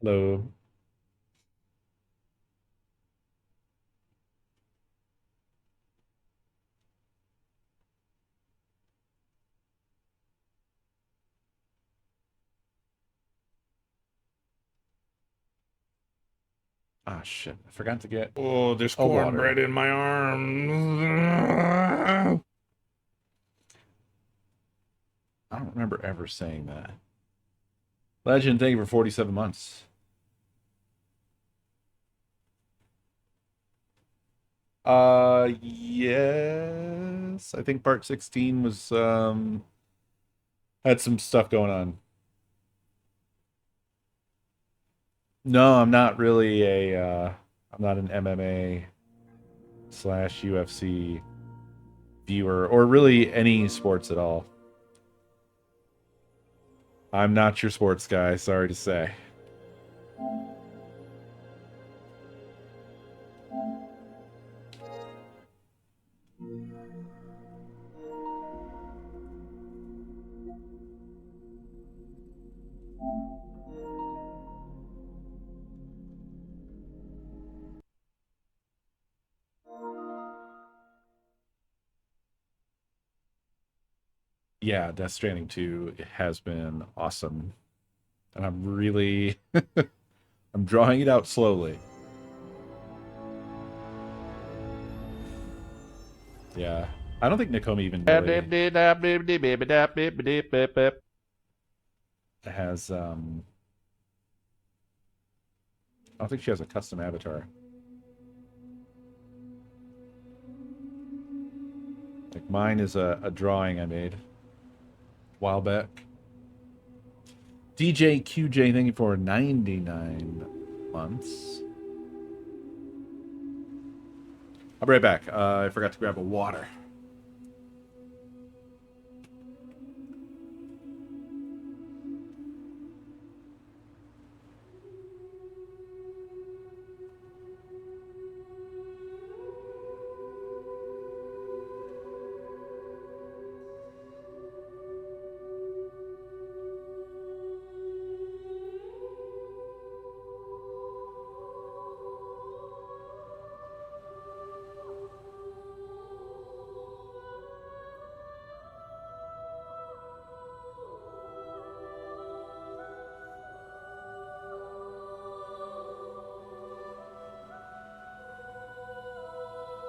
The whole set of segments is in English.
Hello. Ah, shit. I forgot to get Oh, there's a water. cornbread in my arms. I don't remember ever saying that. Legend, thank you for 47 months. Yes. I think part 16 was had some stuff going on. No, I'm not really I'm not an MMA slash UFC viewer or really any sports at all. I'm not your sports guy, sorry to say. Yeah, Death Stranding 2 has been awesome. And I'm really I'm drawing it out slowly. Yeah. I don't think Nakomi even really has I don't think she has a custom avatar. Like mine is a drawing I made a while back. DJ QJ, thank you for 99 months. I'll be right back. I forgot to grab a water.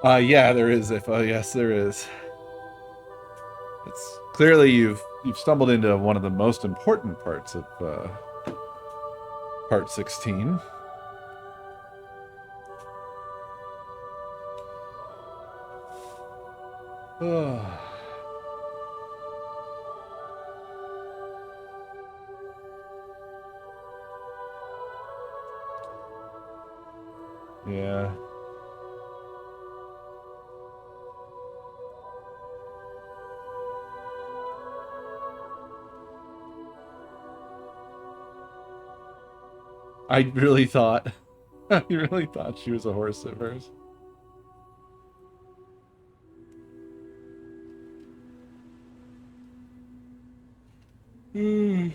Yeah, there is. If yes, there is. It's clearly you've stumbled into one of the most important parts of part 16. Yeah. I really thought I really thought she was a horse at first. Mm.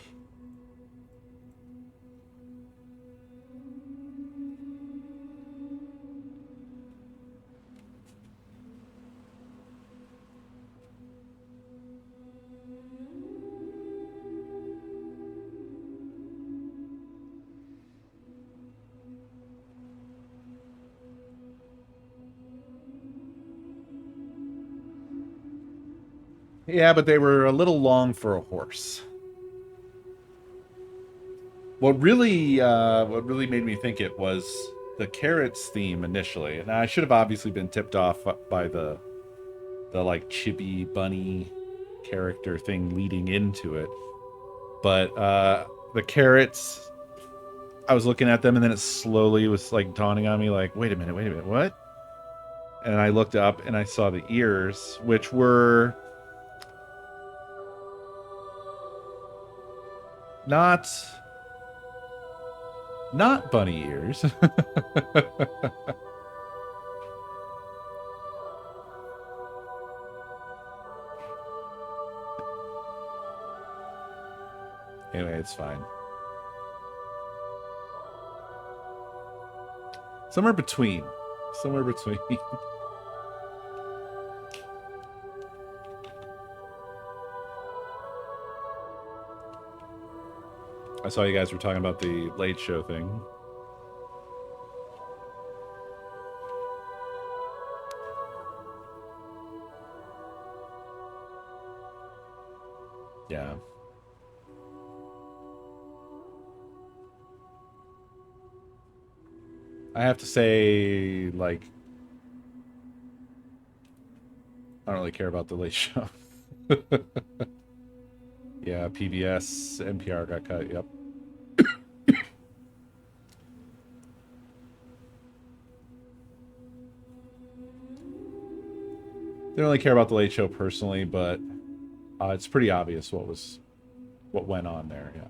Yeah, but they were a little long for a horse. What really made me think it was the carrots theme initially, and I should have obviously been tipped off by the like chibi bunny character thing leading into it. But the carrots, I was looking at them, and then it slowly was like dawning on me, like, wait a minute, what? And I looked up and I saw the ears, which were not not bunny ears. Anyway, it's fine. Somewhere between. Somewhere between. I saw you guys were talking about the Late Show thing. Yeah. I have to say, like, I don't really care about the Late Show. Yeah, PBS, NPR got cut. Yep. Didn't really care about the Late Show personally, but it's pretty obvious what went on there. Yeah.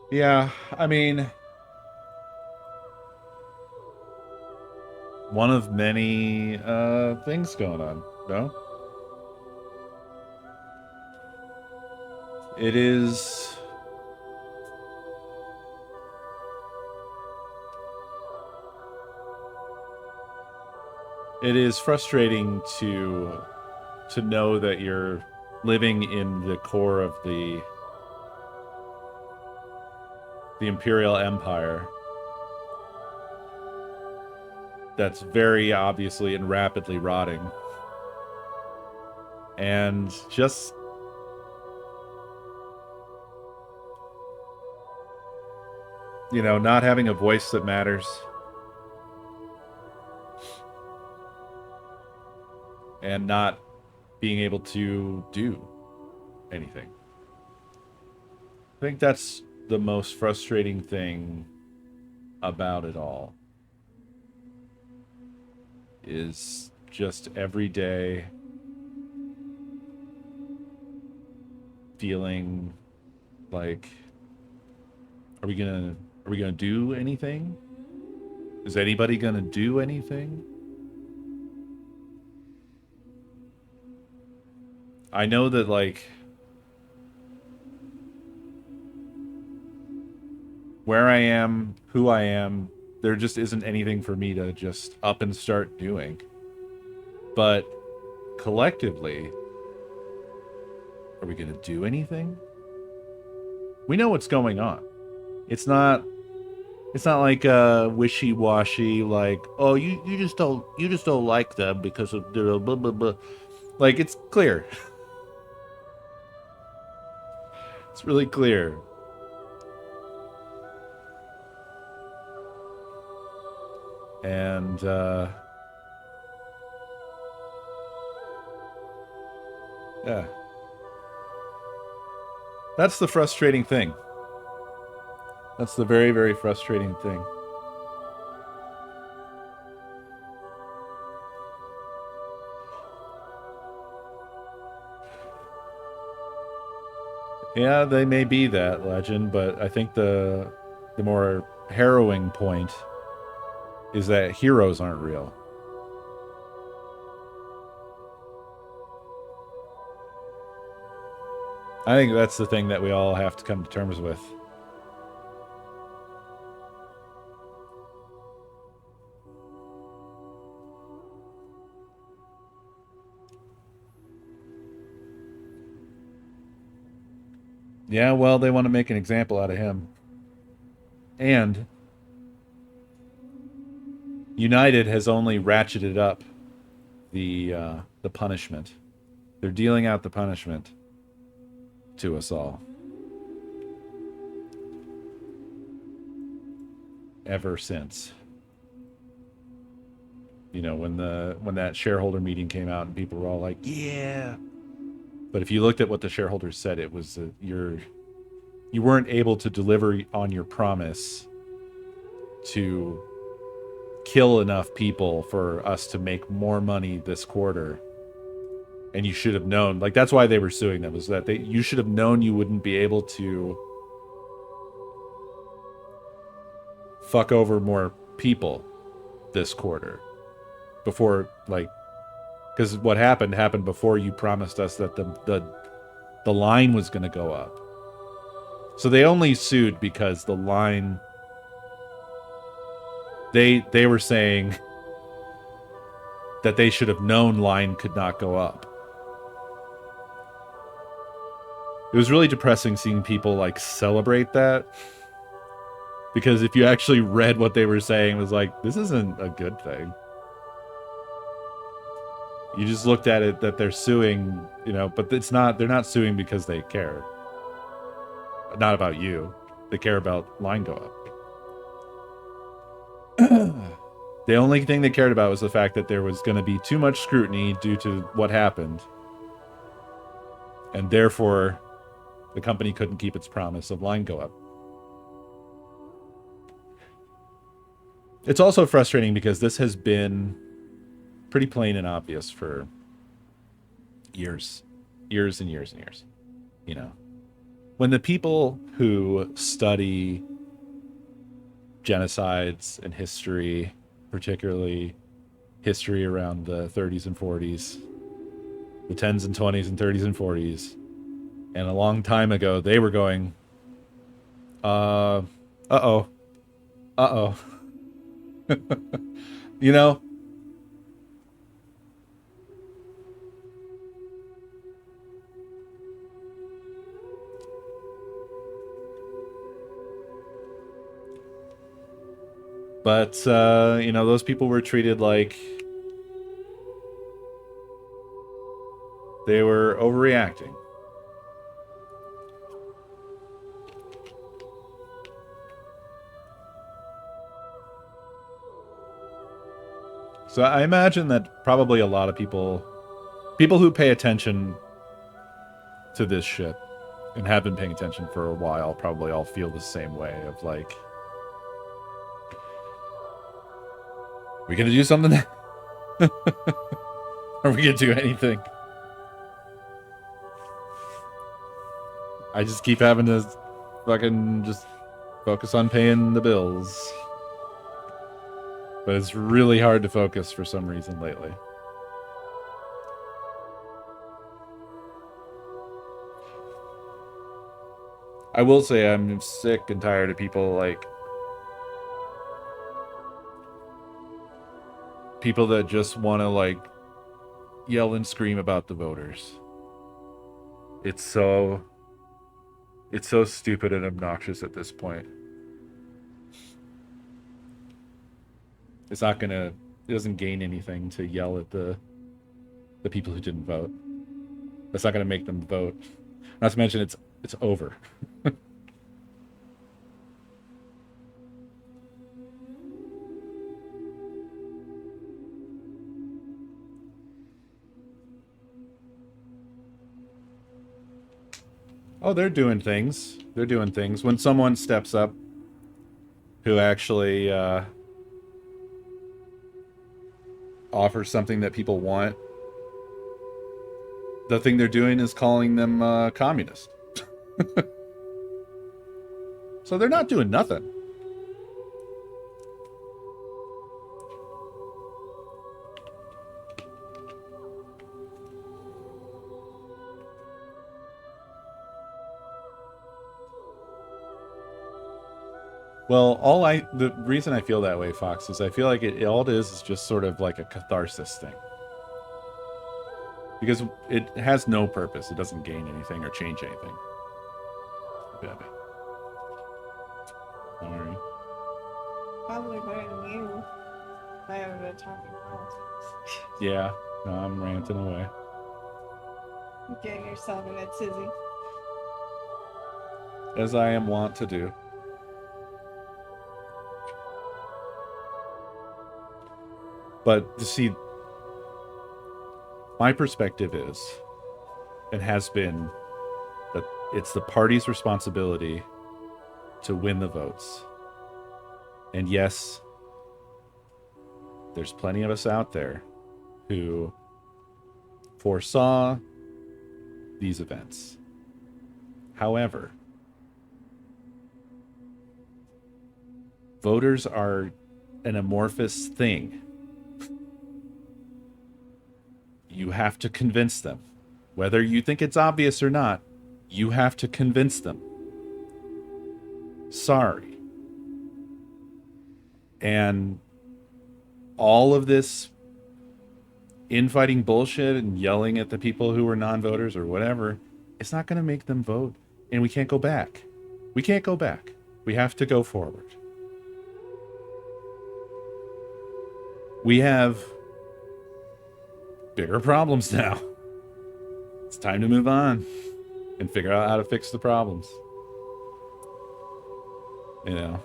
Yeah, I mean, one of many things going on. No, it is. It is frustrating to know that you're living in the core of the Imperial Empire that's very obviously and rapidly rotting. And just, not having a voice that matters and not being able to do anything. I think that's the most frustrating thing about it all, is just every day feeling like, are we gonna do anything? Is anybody gonna do anything? I know that, like, where I am, who I am, there just isn't anything for me to just up and start doing. But collectively, are we gonna do anything? We know what's going on. It's not like wishy-washy, like, oh, you just don't like them because of the blah blah blah. Like, it's clear. It's really clear. And yeah. That's the frustrating thing. That's the very, very frustrating thing. Yeah, they may be that, Legend, but I think the more harrowing point is that heroes aren't real. I think that's the thing that we all have to come to terms with. Yeah, well, they want to make an example out of him. And United has only ratcheted up the punishment. They're dealing out the punishment to us all. Ever since. You know, when that shareholder meeting came out and people were all like, "Yeah." But if you looked at what the shareholders said, it was you weren't able to deliver on your promise to kill enough people for us to make more money this quarter. And you should have known, like, that's why they were suing them, was that you should have known you wouldn't be able to fuck over more people this quarter before, like, because what happened before you promised us that the line was going to go up. So they only sued because the line, they were saying that they should have known line could not go up. It was really depressing seeing people like celebrate that, because if you actually read what they were saying, it was like, this isn't a good thing. You just looked at it that they're suing, you know, but it's not, they're not suing because they care. Not about you. They care about line go up. The only thing they cared about was the fact that there was going to be too much scrutiny due to what happened. And therefore, the company couldn't keep its promise of line go up. It's also frustrating because this has been pretty plain and obvious for years and years and years. You know, when the people who study genocides and history, particularly history around the 30s and 40s, the 10s and 20s and 30s and 40s, and a long time ago, they were going, uh-oh. You know? But, you know, those people were treated like they were overreacting. So I imagine that probably a lot of people who pay attention to this shit and have been paying attention for a while probably all feel the same way of like, we gonna do something? Are we gonna do anything? I just keep having to fucking just focus on paying the bills. But it's really hard to focus for some reason lately. I will say I'm sick and tired of people like people that just want to like yell and scream about the voters. It's so stupid and obnoxious at this point. It's not gonna, it doesn't gain anything to yell at the people who didn't vote. That's not gonna make them vote. Not to mention it's over. Oh, they're doing things. They're doing things. When someone steps up who actually offers something that people want, the thing they're doing is calling them communist. So they're not doing nothing. Well, the reason I feel that way, Fox, is I feel like all it is just sort of like a catharsis thing. Because it has no purpose. It doesn't gain anything or change anything. Baby. Sorry. Probably better than you. I haven't been talking politics. Yeah, no, I'm ranting away. Getting yourself in a tizzy. As I am wont to do. But to see, my perspective is, and has been, that it's the party's responsibility to win the votes. And yes, there's plenty of us out there who foresaw these events. However, voters are an amorphous thing. You have to convince them. Whether you think it's obvious or not, you have to convince them. Sorry. And all of this infighting bullshit and yelling at the people who are non-voters or whatever, it's not going to make them vote. And we can't go back. We can't go back. We have to go forward. We have bigger problems now. It's time to move on and figure out how to fix the problems. You know.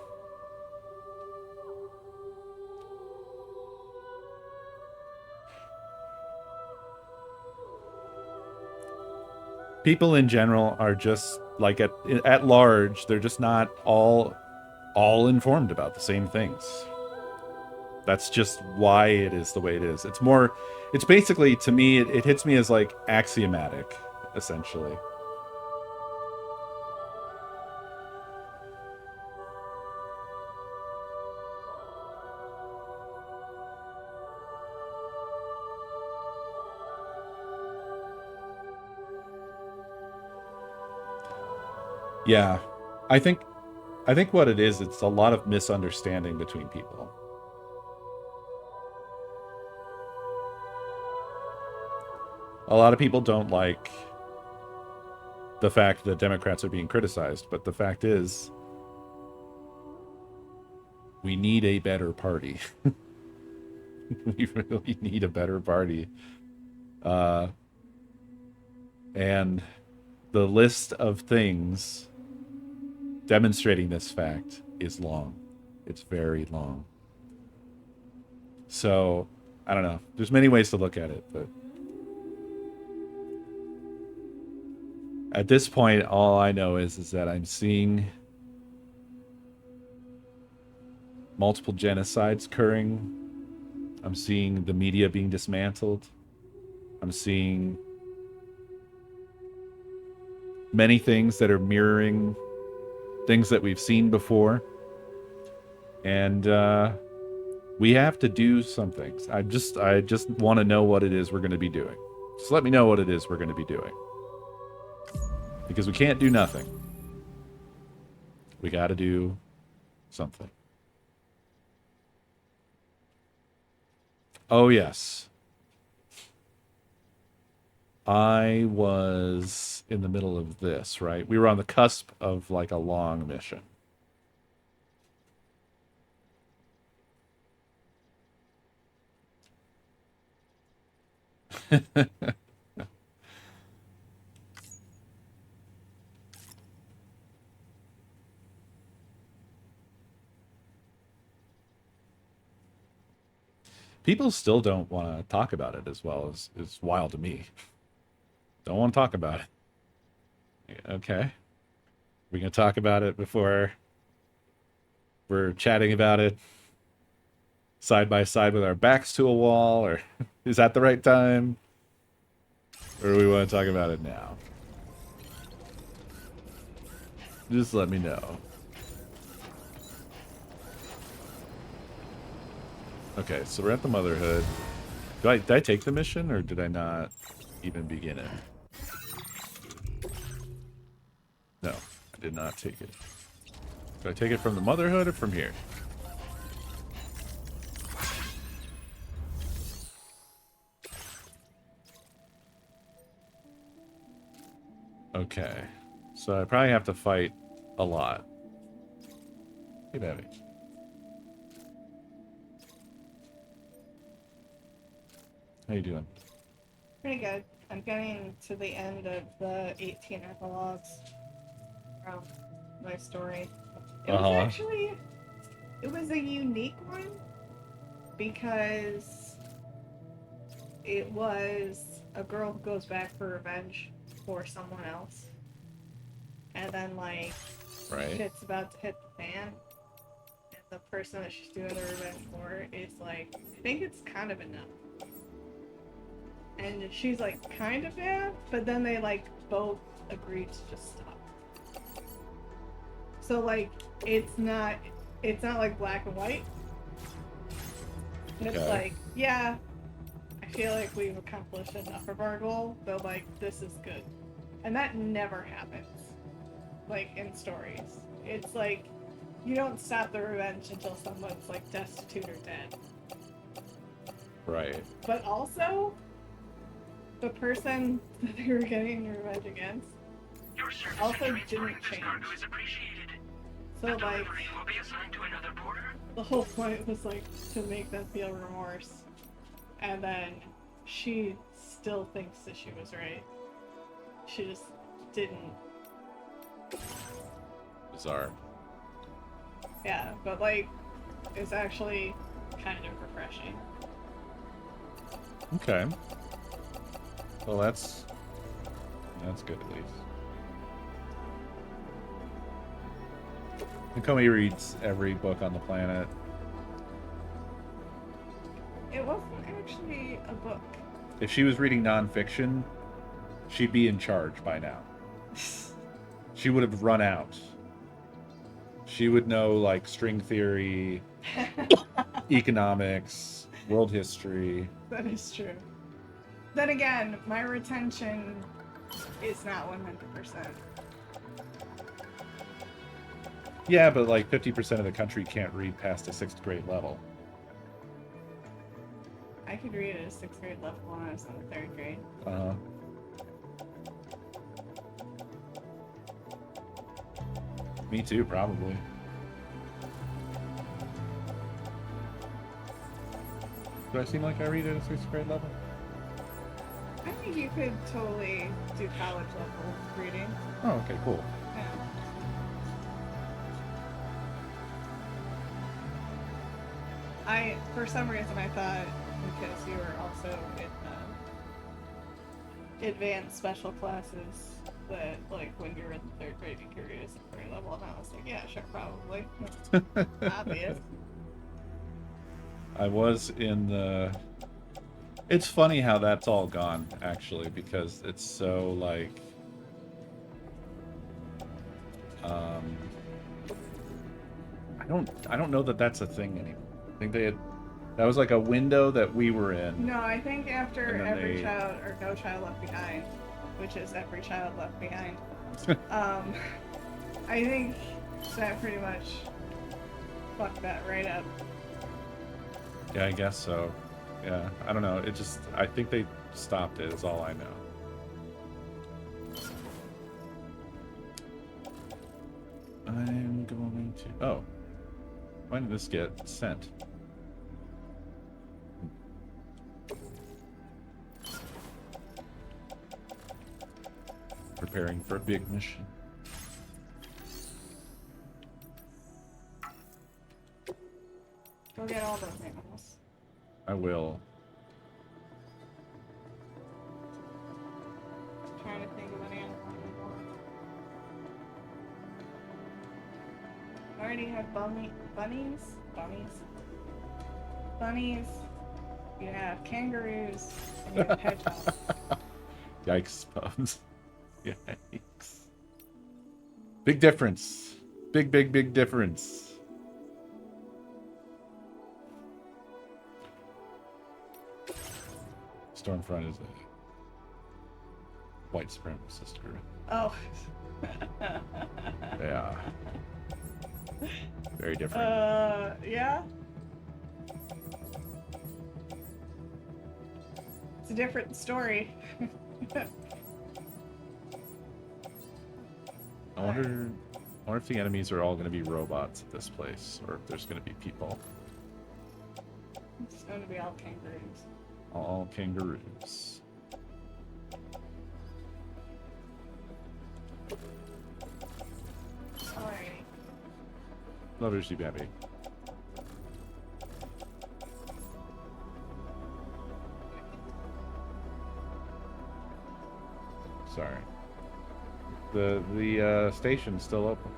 People in general are just like at large, they're just not all informed about the same things. That's just why it is the way it is. It's basically, to me, it hits me as like axiomatic, essentially. Yeah. I think what it is, it's a lot of misunderstanding between people. A lot of people don't like the fact that Democrats are being criticized, but the fact is, we need a better party. We really need a better party. And the list of things demonstrating this fact is long. It's very long. So, I don't know. There's many ways to look at it, but at this point, all I know is that I'm seeing multiple genocides occurring. I'm seeing the media being dismantled. I'm seeing many things that are mirroring things that we've seen before. And we have to do some things. I just want to know what it is we're going to be doing. Just let me know what it is we're going to be doing. Because we can't do nothing. We got to do something. Oh, yes. I was in the middle of this, right? We were on the cusp of like a long mission. People still don't want to talk about it as well as it's wild to me. Don't want to talk about it. Okay. We're going to talk about it before we're chatting about it side by side with our backs to a wall, or is that the right time? Or do we want to talk about it now? Just let me know. Okay, so we're at the Motherhood. Did I take the mission, or did I not even begin it? No, I did not take it. Do I take it from the Motherhood or from here? Okay. So I probably have to fight a lot. Hey, baby. How you doing? Pretty good. I'm getting to the end of the 18 epilogues from my story. It was actually, it was a unique one because it was a girl who goes back for revenge for someone else. And then, like, Right. shit's about to hit the fan. And the person that she's doing the revenge for is like, I think it's kind of enough. And she's like, kind of bad, but then they like both agree to just stop. So like, it's not like black and white. It's like, yeah, I feel like we've accomplished enough of our goal, but like, this is good. And that never happens, like, in stories. It's like, you don't stop the revenge until someone's like destitute or dead. Right. But also, the person that they were getting revenge against also didn't change. So like, the whole point was like to make them feel remorse, and then she still thinks that she was right. She just didn't. Bizarre. Yeah, but like, it's actually kind of refreshing. Okay. Well, that's good at least. Nakomi reads every book on the planet. It wasn't actually a book. If she was reading nonfiction, she'd be in charge by now. She would have run out. She would know, like, string theory, economics, world history. That is true. Then again, my retention is not 100%. Yeah, but like 50% of the country can't read past a 6th grade level. I could read at a 6th grade level when I was in the 3rd grade. Uh-huh. Me too, probably. Do I seem like I read at a 6th grade level? I think you could totally do college level reading. Oh, okay, cool. Yeah. For some reason, I thought because you were also in advanced special classes that, like, when you were in the 3rd grade, you could read at a 6th grade level, and I was like, yeah, sure, probably. Obvious. I was in the... It's funny how that's all gone, actually, because it's so, like... I don't know that that's a thing anymore. I think that was like a window that we were in. No, I think after Every Child, or No Child Left Behind, which is Every Child Left Behind, I think that pretty much fucked that right up. Yeah, I guess so. Yeah, I don't know. It just, I think they stopped it, is all I know. I'm going to... Oh. When did this get sent? Preparing for a big mission. Go get all those animals. I will. I'm trying to think of an animal anymore. I already have bunnies. You have kangaroos, and you have hedgehogs. Yikes, Pubs. Yikes. Big difference. Big difference. Stormfront is a white supremacist group. Oh. Yeah. Very different. Yeah. It's a different story. I wonder if the enemies are all going to be robots at this place, or if there's going to be people. It's going to be all kangaroos. All kangaroos. Alrighty. Love you, baby. Sorry. The station's still open.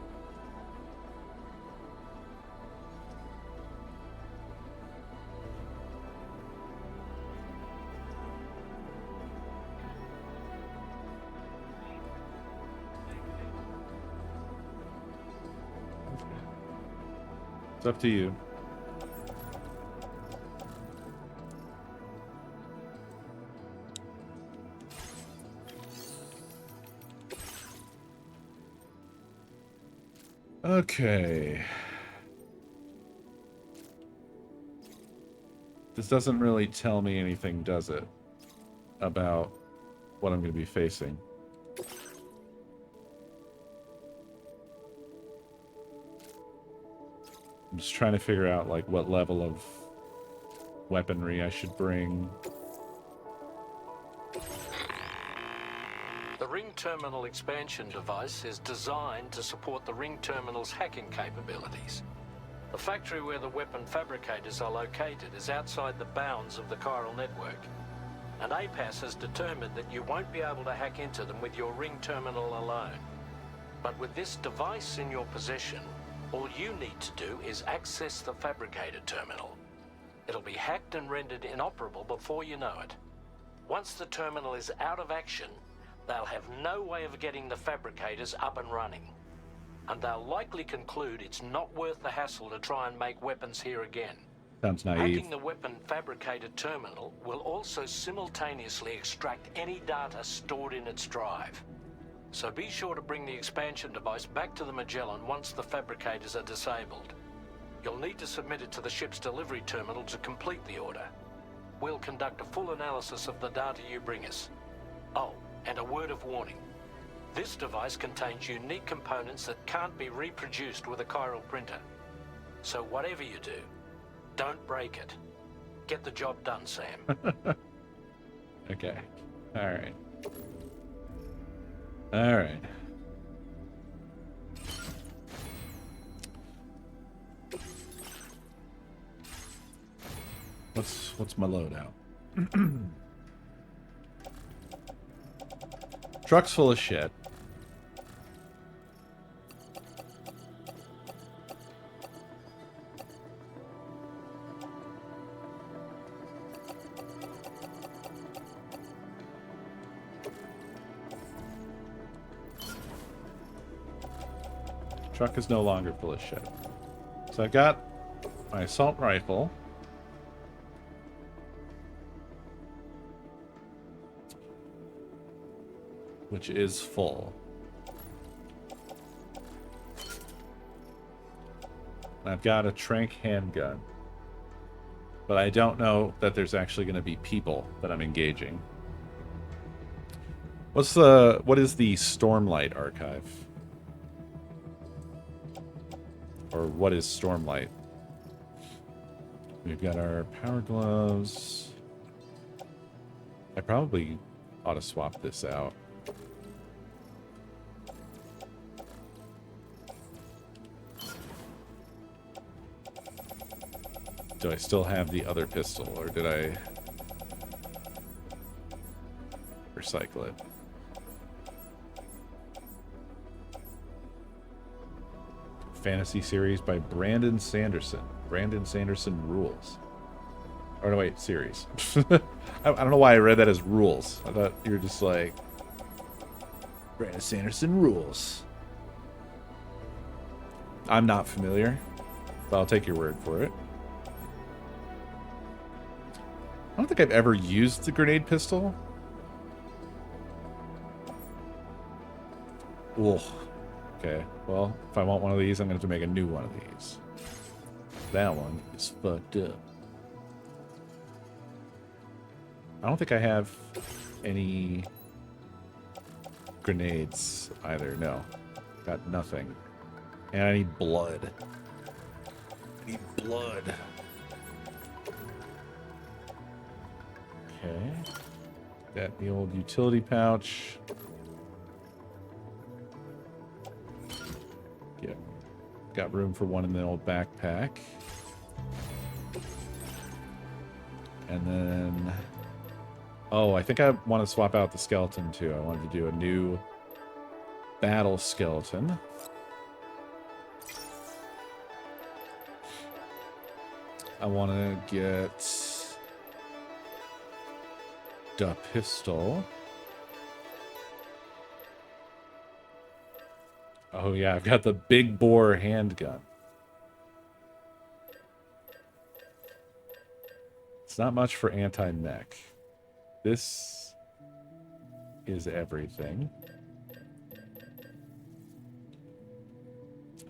It's up to you. Okay. This doesn't really tell me anything, does it? About what I'm going to be facing. I'm just trying to figure out, like, what level of weaponry I should bring. The ring terminal expansion device is designed to support the ring terminal's hacking capabilities. The factory where the weapon fabricators are located is outside the bounds of the chiral network, and APAS has determined that you won't be able to hack into them with your ring terminal alone. But with this device in your possession, all you need to do is access the fabricator terminal. It'll be hacked and rendered inoperable before you know it. Once the terminal is out of action, they'll have no way of getting the fabricators up and running. And they'll likely conclude it's not worth the hassle to try and make weapons here again. Sounds naive. Hacking the weapon fabricator terminal will also simultaneously extract any data stored in its drive. So be sure to bring the expansion device back to the Magellan once the fabricators are disabled. You'll need to submit it to the ship's delivery terminal to complete the order. We'll conduct a full analysis of the data you bring us. Oh, and a word of warning. This device contains unique components that can't be reproduced with a chiral printer. So whatever you do, don't break it. Get the job done, Sam. Okay. Alright. Alright. What's my loadout? Truck's full of shit. Truck is no longer full of shit. So I got my assault rifle. Which is full. I've got a tranq handgun. But I don't know that there's actually going to be people that I'm engaging. What is the Stormlight archive? Or what is Stormlight? We've got our power gloves. I probably ought to swap this out. Do I still have the other pistol, or did I recycle it? Fantasy series by Brandon Sanderson. Brandon Sanderson rules. Or no, wait, series. I don't know why I read that as rules. I thought you were just like, Brandon Sanderson rules. I'm not familiar, but I'll take your word for it. I don't think I've ever used the grenade pistol. Ugh. Okay, well, if I want one of these, I'm going to have to make a new one of these. That one is fucked up. I don't think I have any grenades either. No. Got nothing. And I need blood. I need blood. Okay. Got the old utility pouch. Yeah. Got room for one in the old backpack. And then... Oh, I think I want to swap out the skeleton, too. I wanted to do a new battle skeleton. I want to get the pistol. Oh, yeah, I've got the big bore handgun. It's not much for anti-mech. This is everything.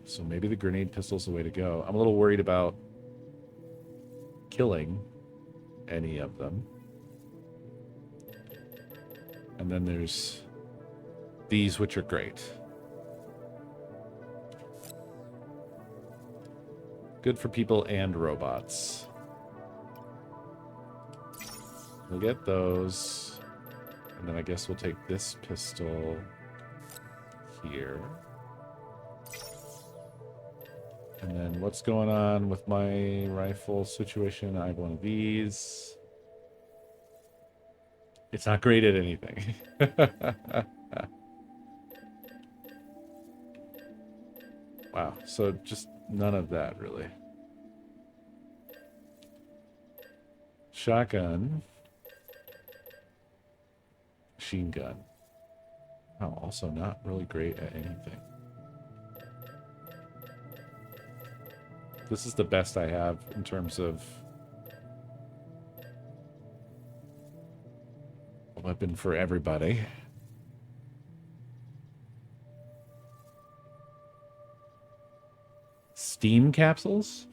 So maybe the grenade pistol's the way to go. I'm a little worried about killing any of them. And then there's these, which are great. Good for people and robots. We'll get those. And then I guess we'll take this pistol here. And then what's going on with my rifle situation? I have one of these. It's not great at anything. Wow, so just none of that, really. Shotgun. Machine gun. Oh, also not really great at anything. This is the best I have in terms of a weapon for everybody. Steam capsules?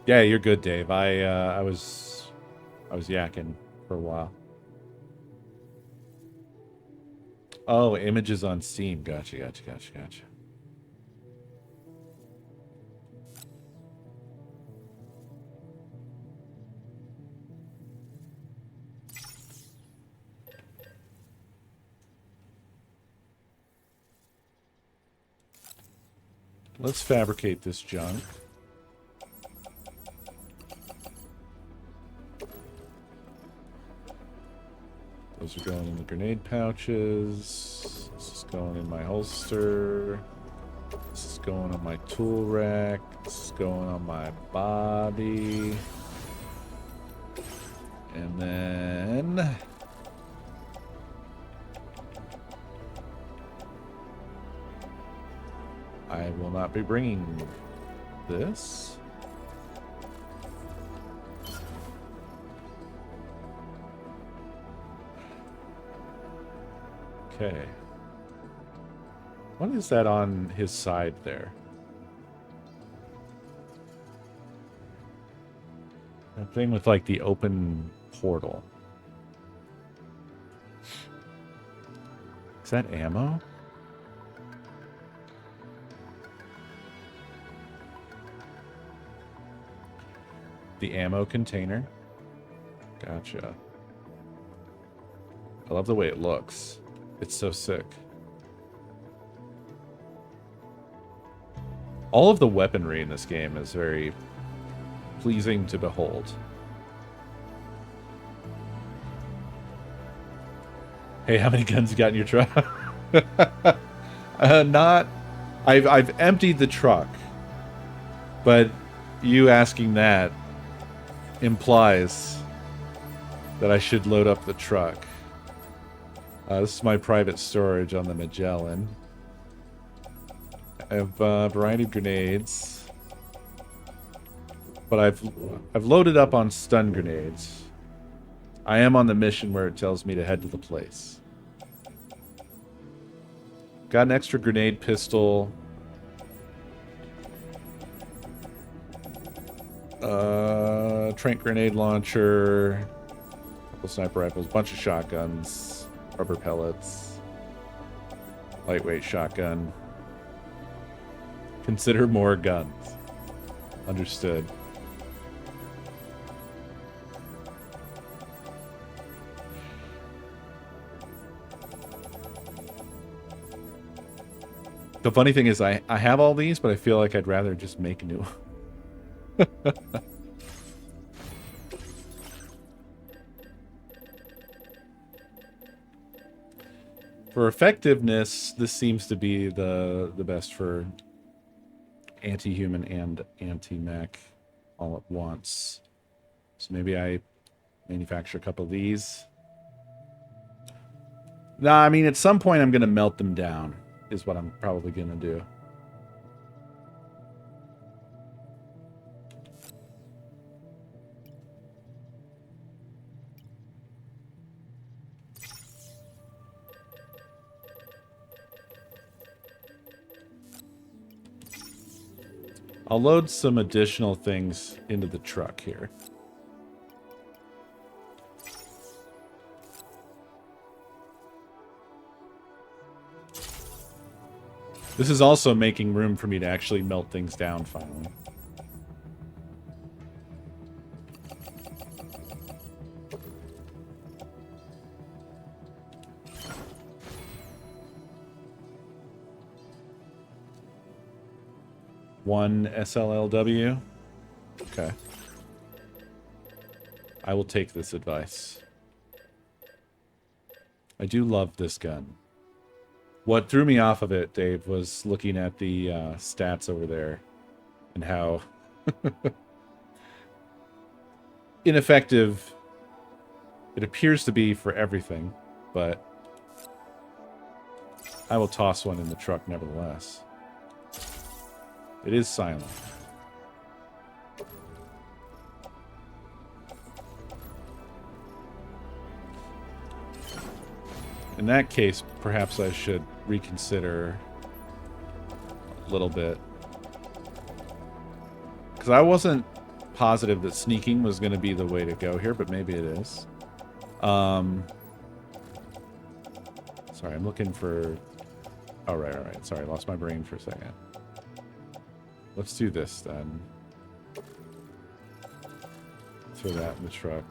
Yeah, you're good, Dave. I was yakking for a while. Oh, images on Steam. Gotcha. Let's fabricate this junk. Those are going in the grenade pouches. This is going in my holster. This is going on my tool rack. This is going on my body. And then... I will not be bringing this. Okay. What is that on his side there? That thing with like the open portal. Is that ammo? The ammo container. Gotcha. I love the way it looks. It's so sick. All of the weaponry in this game is very pleasing to behold. Hey, how many guns you got in your truck? Not... I've emptied the truck. But you asking that implies that I should load up the truck. This is my private storage on the Magellan. I have a variety of grenades. But I've loaded up on stun grenades. I am on the mission where it tells me to head to the place. Got an extra grenade pistol. Trank grenade launcher. Couple sniper rifles. Bunch of shotguns. Rubber pellets. Lightweight shotgun. Consider more guns. Understood. The funny thing is I have all these, but I feel like I'd rather just make new. For effectiveness, this seems to be the best for anti-human and anti-mech all at once. So maybe I manufacture a couple of these. Nah, I mean, at some point I'm going to melt them down, is what I'm probably going to do. I'll load some additional things into the truck here. This is also making room for me to actually melt things down finally. One SLLW. Okay. I will take this advice. I do love this gun. What threw me off of it, Dave, was looking at the stats over there and how ineffective it appears to be for everything, but I will toss one in the truck nevertheless. It is silent. In that case, perhaps I should reconsider a little bit. Because I wasn't positive that sneaking was going to be the way to go here, but maybe it is. Sorry, I'm looking for... Oh, right. Sorry, I lost my brain for a second. Let's do this, then. Throw that in the truck.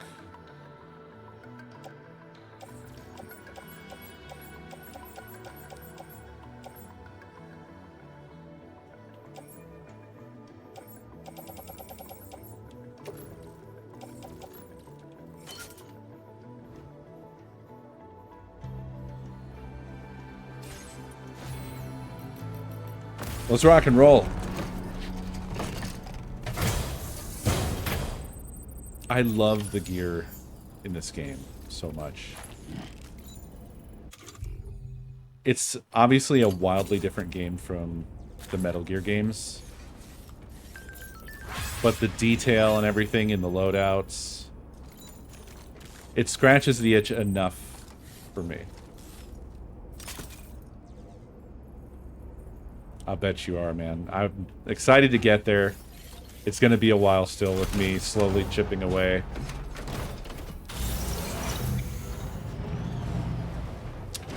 Let's rock and roll. I love the gear in this game so much. It's obviously a wildly different game from the Metal Gear games. But the detail and everything in the loadouts, it scratches the itch enough for me. I'll bet you are, man. I'm excited to get there. It's going to be a while still with me slowly chipping away.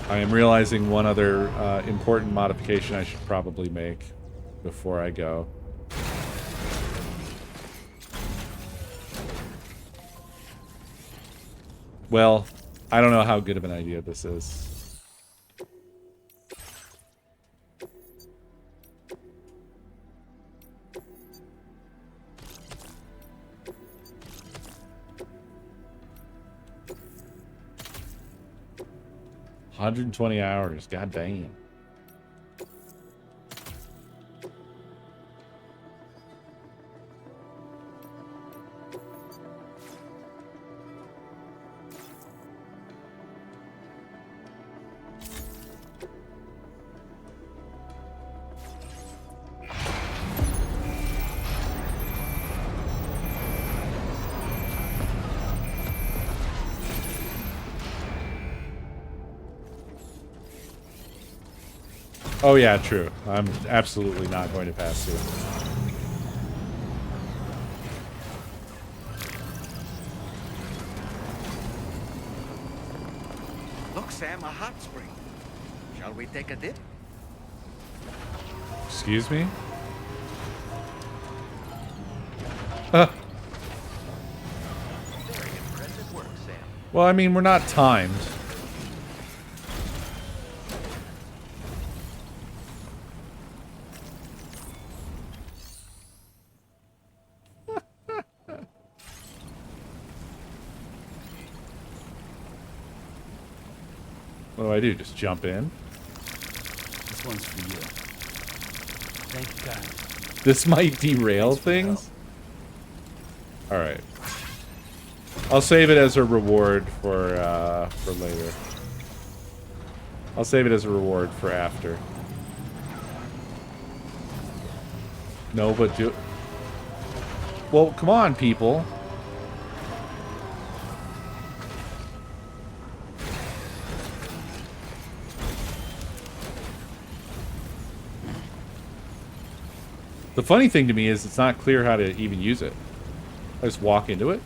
I am realizing one other important modification I should probably make before I go. Well, I don't know how good of an idea this is. $120 hours, god damn. Oh yeah, true. I'm absolutely not going to pass through. Look, Sam, a hot spring. Shall we take a dip? Excuse me? Uh, Very impressive work, Sam. well, I mean, we're not timed. What do I do? Just jump in? This one's for you. Thank God. This might derail things? Alright. I'll save it as a reward for later. I'll save it as a reward for after. No, but do... Well, come on, people. The funny thing to me is it's not clear how to even use it. I just walk into it.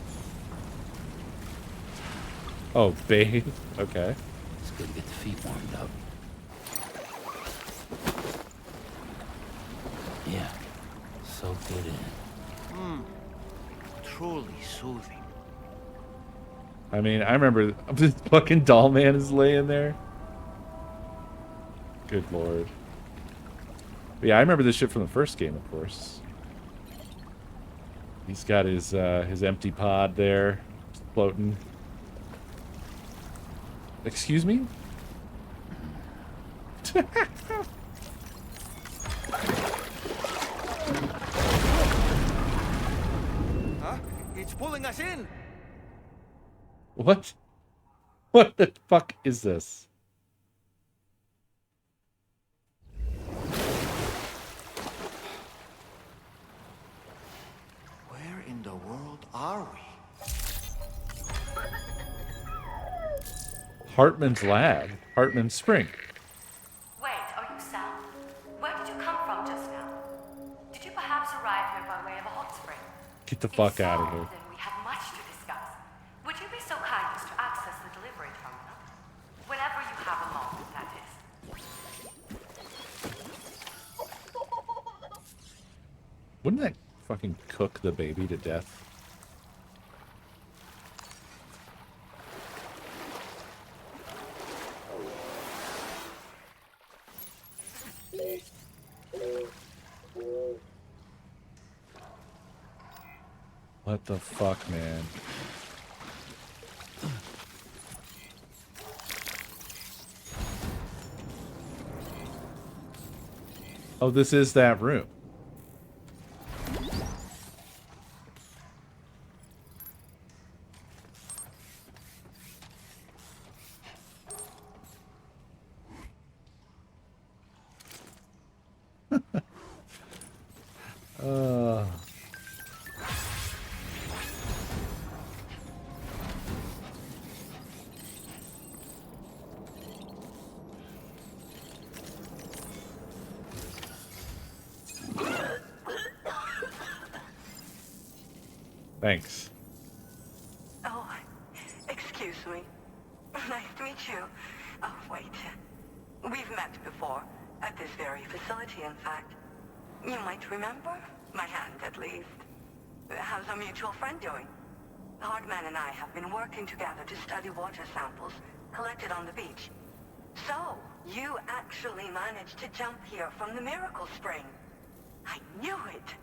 Oh, bathe. Okay. It's good to get the feet warmed up. Yeah. Soak it in. Truly soothing. I mean, I remember this fucking doll man is laying there. Good lord. But yeah, I remember this shit from the first game, of course. He's got his empty pod there, floating. Excuse me? Huh? It's pulling us in. What? What the fuck is this? Where in the world are we? Hartman's lab. Hartman's spring. Wait, are you Sam? Where did you come from just now? Did you perhaps arrive here by way of a hot spring? Get the If fuck so, out of here. Then we have much to discuss. Would you be so kind as to access the delivery terminal? Whenever you have a moment, that is. Wouldn't that fucking cook the baby to death? What the fuck, man? Oh, this is that room. uh... Thanks. Oh, excuse me. Nice to meet you. Oh, wait. We've met before. At this very facility, in fact. You might remember? My hand, at least. How's our mutual friend doing? Hardman and I have been working together to study water samples collected on the beach. So, you actually managed to jump here from the Miracle Spring. I knew it.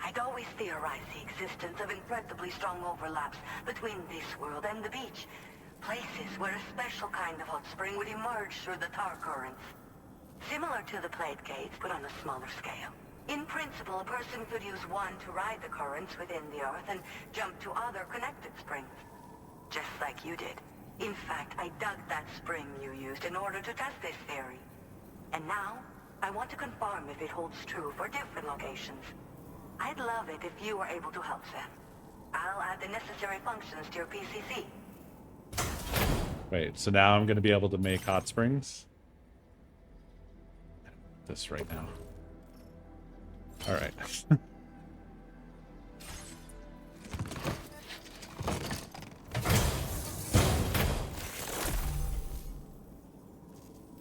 I'd always theorized the existence of incredibly strong overlaps between this world and the beach. Places where a special kind of hot spring would emerge through the tar currents. Similar to the plate gates, but on a smaller scale. In principle, a person could use one to ride the currents within the earth and jump to other connected springs. Just like you did. In fact, I dug that spring you used in order to test this theory. And now, I want to confirm if it holds true for different locations. I'd love it if you were able to help, Sam. I'll add the necessary functions to your PCC. Wait, so now I'm going to be able to make hot springs? this right now. All right.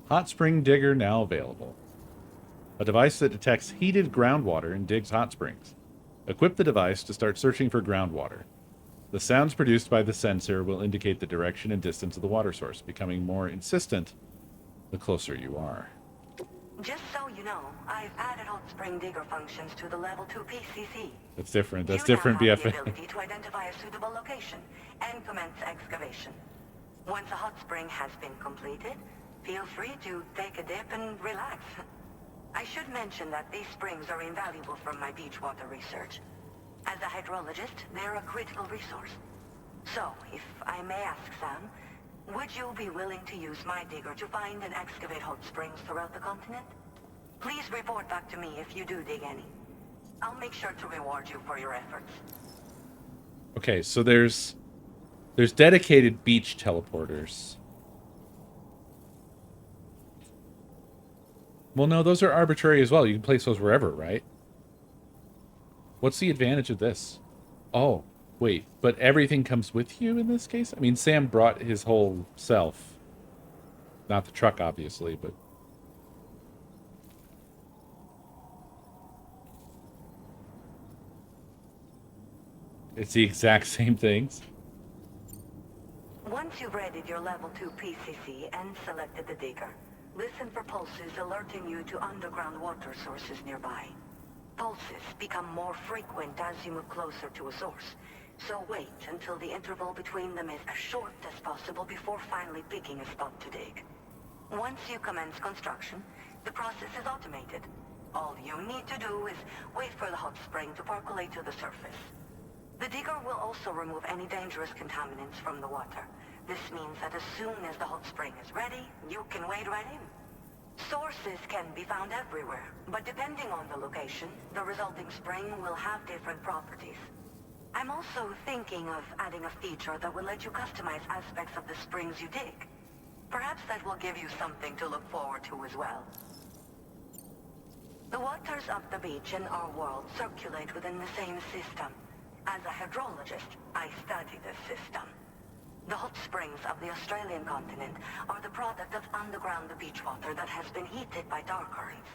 Hot spring digger now available. A device that detects heated groundwater and digs hot springs. Equip the device to start searching for groundwater. The sounds produced by the sensor will indicate the direction and distance of the water source, becoming more insistent the closer you are. Just so you know, I've added hot spring digger functions to the level 2 PCC. That's different. That's You different, now have the BFA. ability to identify a suitable location and commence excavation. Once a hot spring has been completed, feel free to take a dip and relax. I should mention that these springs are invaluable from my beach water research. As a hydrologist, they're a critical resource. So, if I may ask, Sam, would you be willing to use my digger to find and excavate hot springs throughout the continent? Please report back to me if you do dig any. I'll make sure to reward you for your efforts. Okay, so there's dedicated beach teleporters. Well, no, those are arbitrary as well. You can place those wherever, right? What's the advantage of this? Oh, wait, but everything comes with you in this case? I mean, Sam brought his whole self. Not the truck, obviously, but... It's the exact same things. Once you've readied your level 2 PCC and selected the digger, listen for pulses alerting you to underground water sources nearby. Pulses become more frequent as you move closer to a source, so wait until the interval between them is as short as possible before finally picking a spot to dig. Once you commence construction, the process is automated. All you need to do is wait for the hot spring to percolate to the surface. The digger will also remove any dangerous contaminants from the water. This means that as soon as the hot spring is ready, you can wade right in. Sources can be found everywhere, but depending on the location, the resulting spring will have different properties. I'm also thinking of adding a feature that will let you customize aspects of the springs you dig. Perhaps that will give you something to look forward to as well. The waters of the beach in our world circulate within the same system. As a hydrologist, I study this system. The hot springs of the Australian continent are the product of underground beach water that has been heated by dark currents.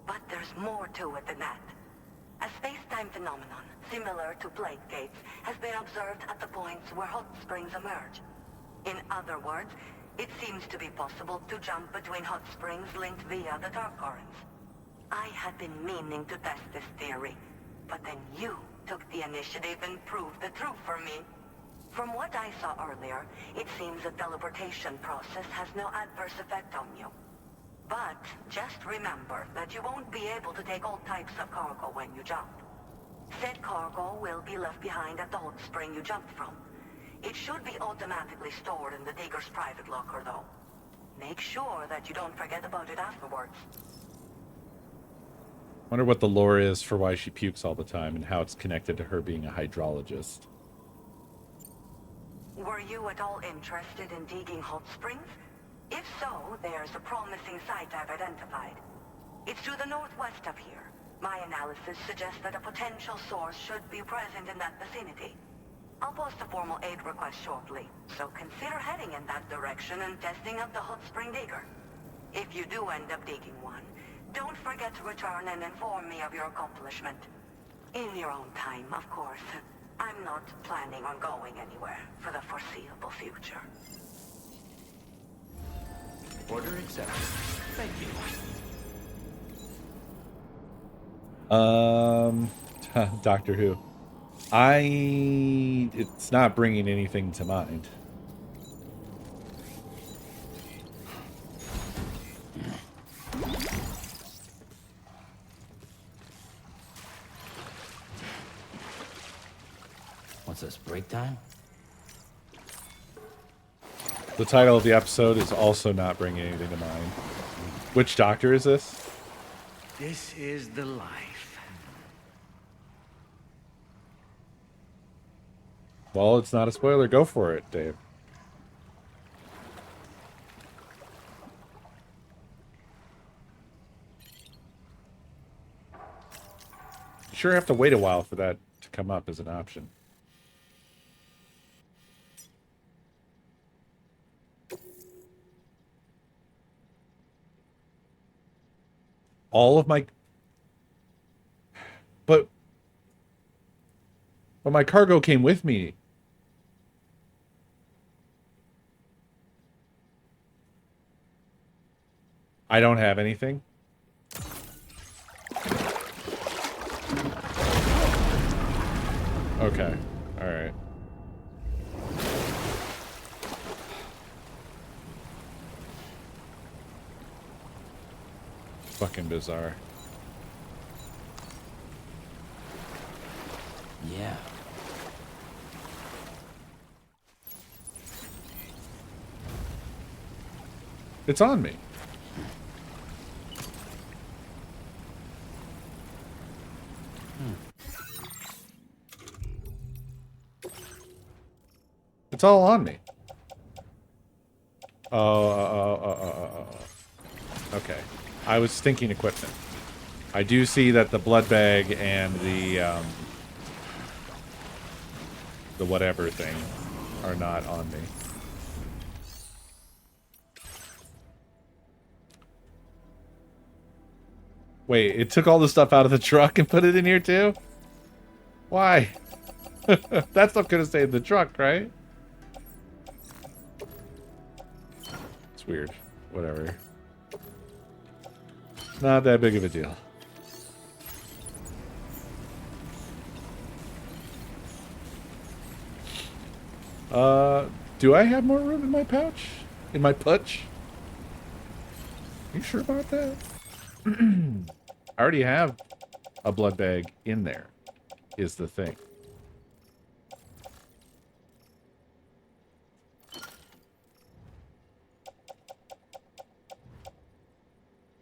But there's more to it than that. A space-time phenomenon, similar to plate gates, has been observed at the points where hot springs emerge. In other words, it seems to be possible to jump between hot springs linked via the dark currents. I had been meaning to test this theory, but then you took the initiative and proved the truth for me. From what I saw earlier, it seems the teleportation process has no adverse effect on you. But just remember that you won't be able to take all types of cargo when you jump. Said cargo will be left behind at the hot spring you jumped from. It should be automatically stored in the digger's private locker, though. Make sure that you don't forget about it afterwards. Wonder what the lore is for why she pukes all the time and how it's connected to her being a hydrologist. Were you at all interested in digging hot springs? If so, there's a promising site I've identified. It's to the northwest of here. My analysis suggests that a potential source should be present in that vicinity. I'll post a formal aid request shortly, so consider heading in that direction and testing out the hot spring digger. If you do end up digging one, don't forget to return and inform me of your accomplishment. In your own time, of course. I'm not planning on going anywhere for the foreseeable future. Order accepted. Thank you. Doctor Who. It's not bringing anything to mind. What's this, break time? The title of the episode is also not bringing anything to mind. Which doctor is this? This is the life. Well, it's not a spoiler. Go for it, Dave. sure have to wait a while for that to come up as an option. All of my... But my cargo came with me. I don't have anything. Okay. All right. Fucking bizarre. Yeah. It's on me. It's all on me. Okay. I was thinking equipment. I do see that the blood bag and the whatever thing are not on me. Wait, it took all the stuff out of the truck and put it in here too? Why? That stuff could have stayed in the truck, right? It's weird. Whatever. Not that big of a deal. Do I have more room in my pouch? In my putch? You sure about that? I already have a blood bag in there, is the thing.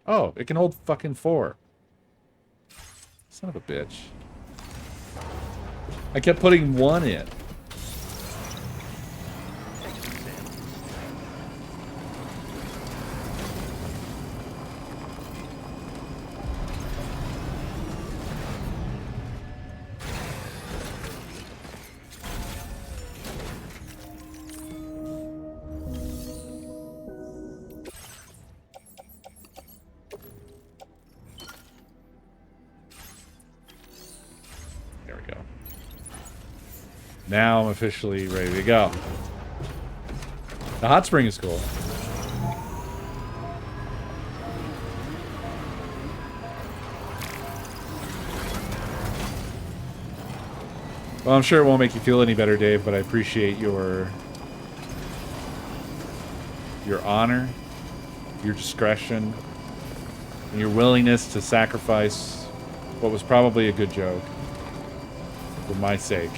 Oh, it can hold fucking 4. Son of a bitch. I kept putting 1 in. Now I'm officially ready to go. The hot spring is cool. Well, I'm sure it won't make you feel any better, Dave, but I appreciate your honor, your discretion, and your willingness to sacrifice what was probably a good joke for my sake.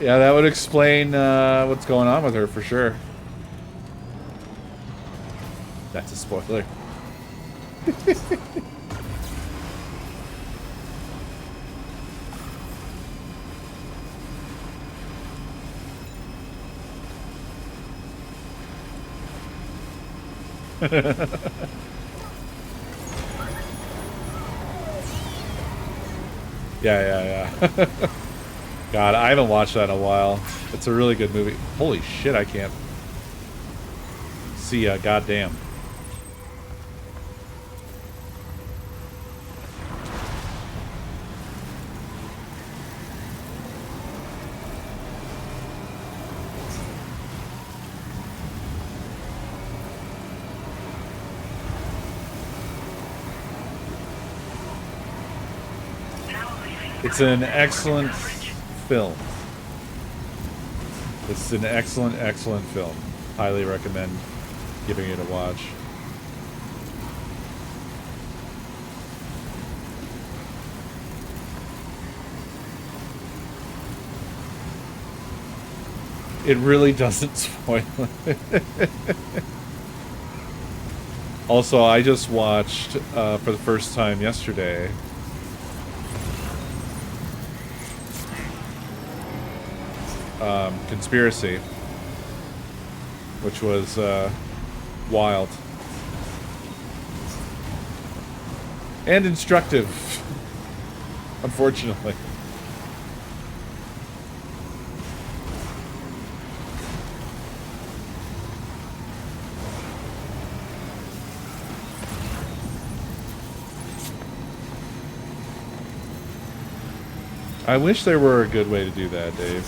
Yeah, that would explain what's going on with her for sure. That's a spoiler. Yeah. God, I haven't watched that in a while. It's a really good movie. Holy shit, I can't see a goddamn. It's an excellent film. It's an excellent, excellent film. Highly recommend giving it a watch. It really doesn't spoil it. Also, I just watched, for the first time yesterday, Conspiracy, which was, wild. And instructive, unfortunately. I wish there were a good way to do that, Dave.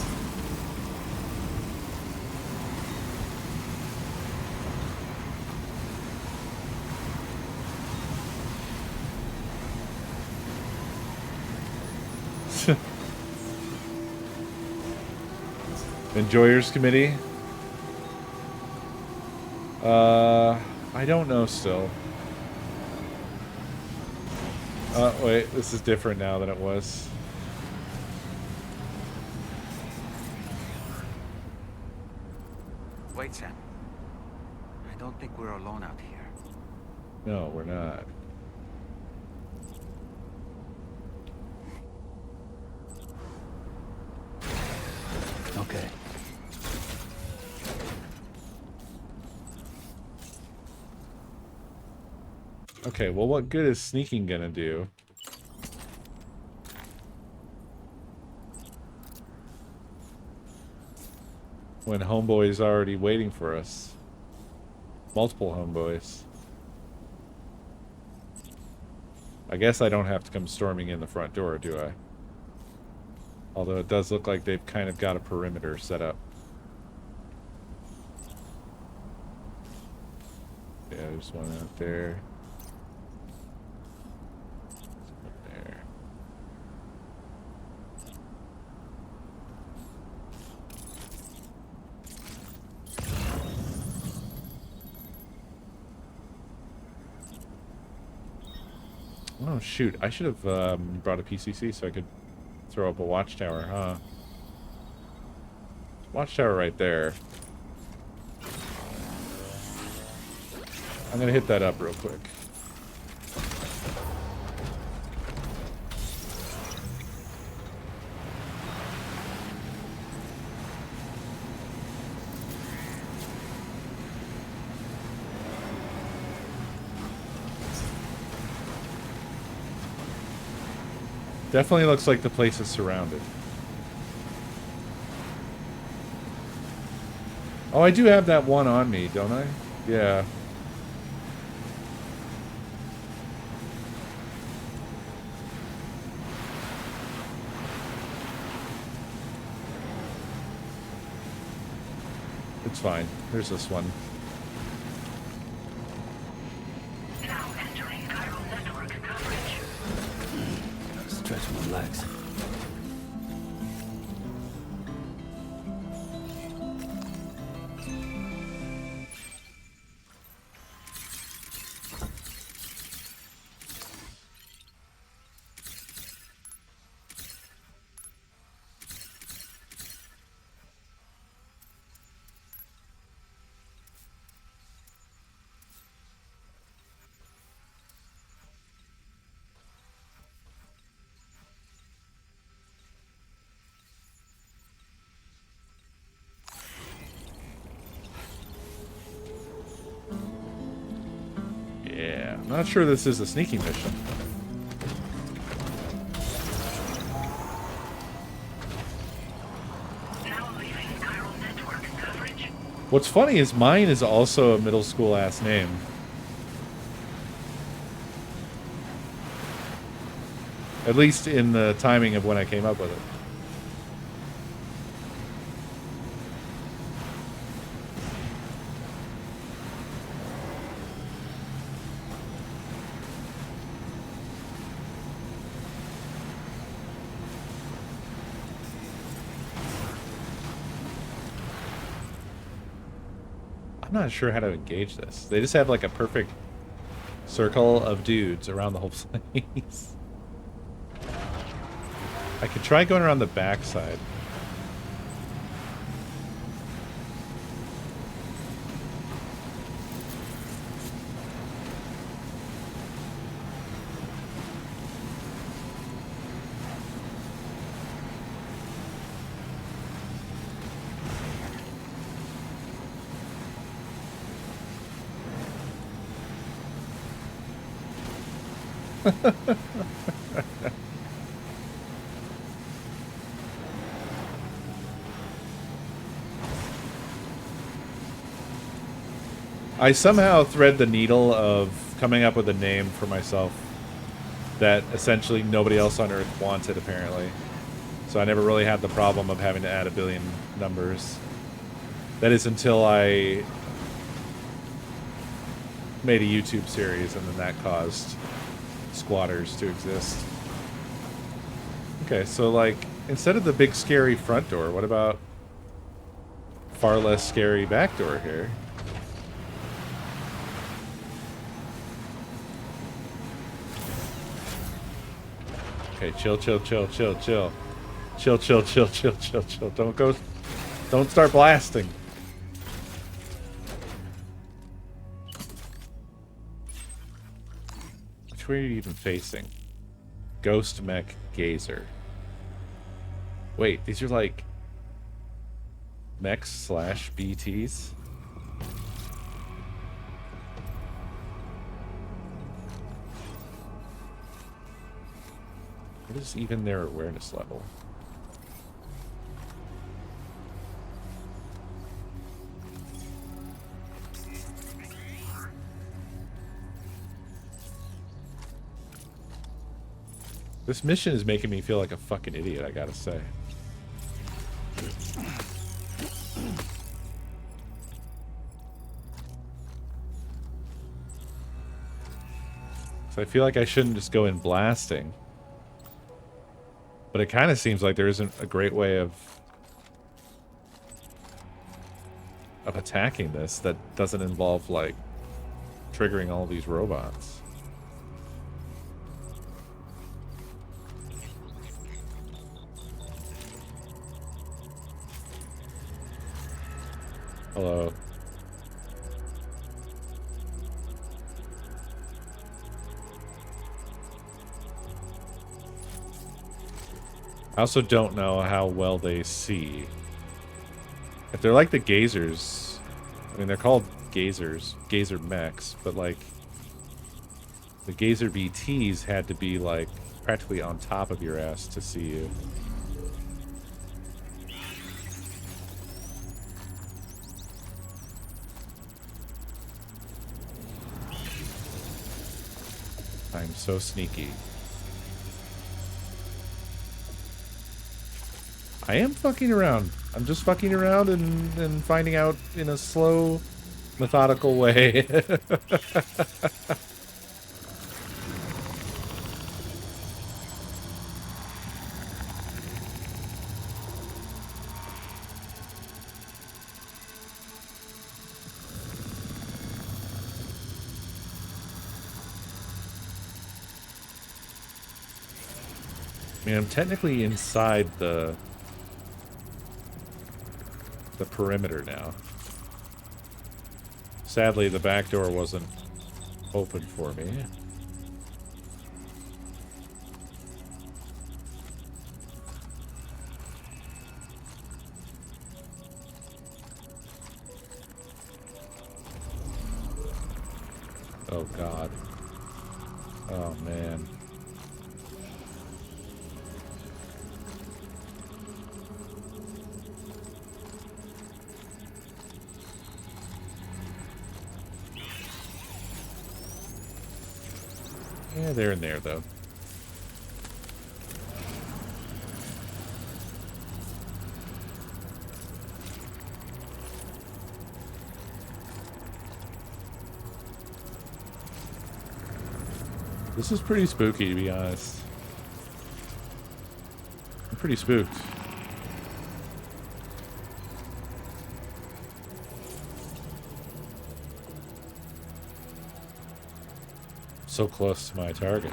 Enjoyers Committee? I don't know still. Wait, this is different now than it was. Wait, Sam. I don't think we're alone out here. No, we're not. Okay. Okay, well, what good is sneaking gonna do? When homeboy's already waiting for us. Multiple homeboys. I guess I don't have to come storming in the front door, do I? Although it does look like they've kind of got a perimeter set up. Yeah, there's one out there. There. Oh shoot, I should have brought a PCC so I could throw up a watchtower, huh? Watchtower right there. I'm gonna hit that up real quick. Definitely looks like the place is surrounded. Oh, I do have that one on me, don't I? Yeah. It's fine. There's this one. Now entering chiral network coverage. Stretch my legs. Yeah, I'm not sure this is a sneaking mission. Now leaving chiral network coverage. What's funny is mine is also a middle school ass name. At least in the timing of when I came up with it. I'm not sure how to engage this. They just have like a perfect circle of dudes around the whole place. I could try going around the backside. I somehow thread the needle of coming up with a name for myself that essentially nobody else on Earth wanted, apparently. So I never really had the problem of having to add a billion numbers. That is until I made a YouTube series, and then that caused squatters to exist. Okay, so like, instead of the big scary front door, what about far less scary back door here? Okay, chill, chill, chill, chill, chill. Chill, chill, chill, chill, chill, chill. Don't start blasting. Which way are you even facing? Ghost Mech Gazer. Wait, these are like mechs slash BTs? What is even their awareness level? This mission is making me feel like a fucking idiot, I gotta say. So I feel like I shouldn't just go in blasting. But it kind of seems like there isn't a great way of attacking this that doesn't involve, like, triggering all these robots. Hello. I also don't know how well they see. If they're like the gazers, I mean, they're called gazers, gazer mechs, but like the gazer BTs had to be like practically on top of your ass to see you. I'm so sneaky. I am fucking around. I'm just fucking around and finding out in a slow, methodical way. I mean, I'm technically inside the perimeter now. Sadly, the back door wasn't open for me. Oh, God. Oh, man. Yeah, they're in there, though. This is pretty spooky, to be honest. I'm pretty spooked. So close to my target.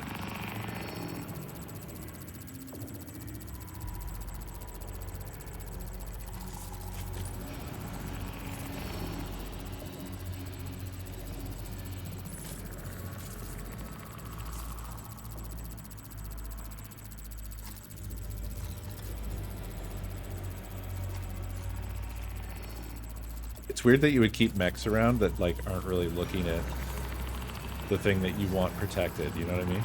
It's weird that you would keep mechs around that like aren't really looking at the thing that you want protected, you know what I mean?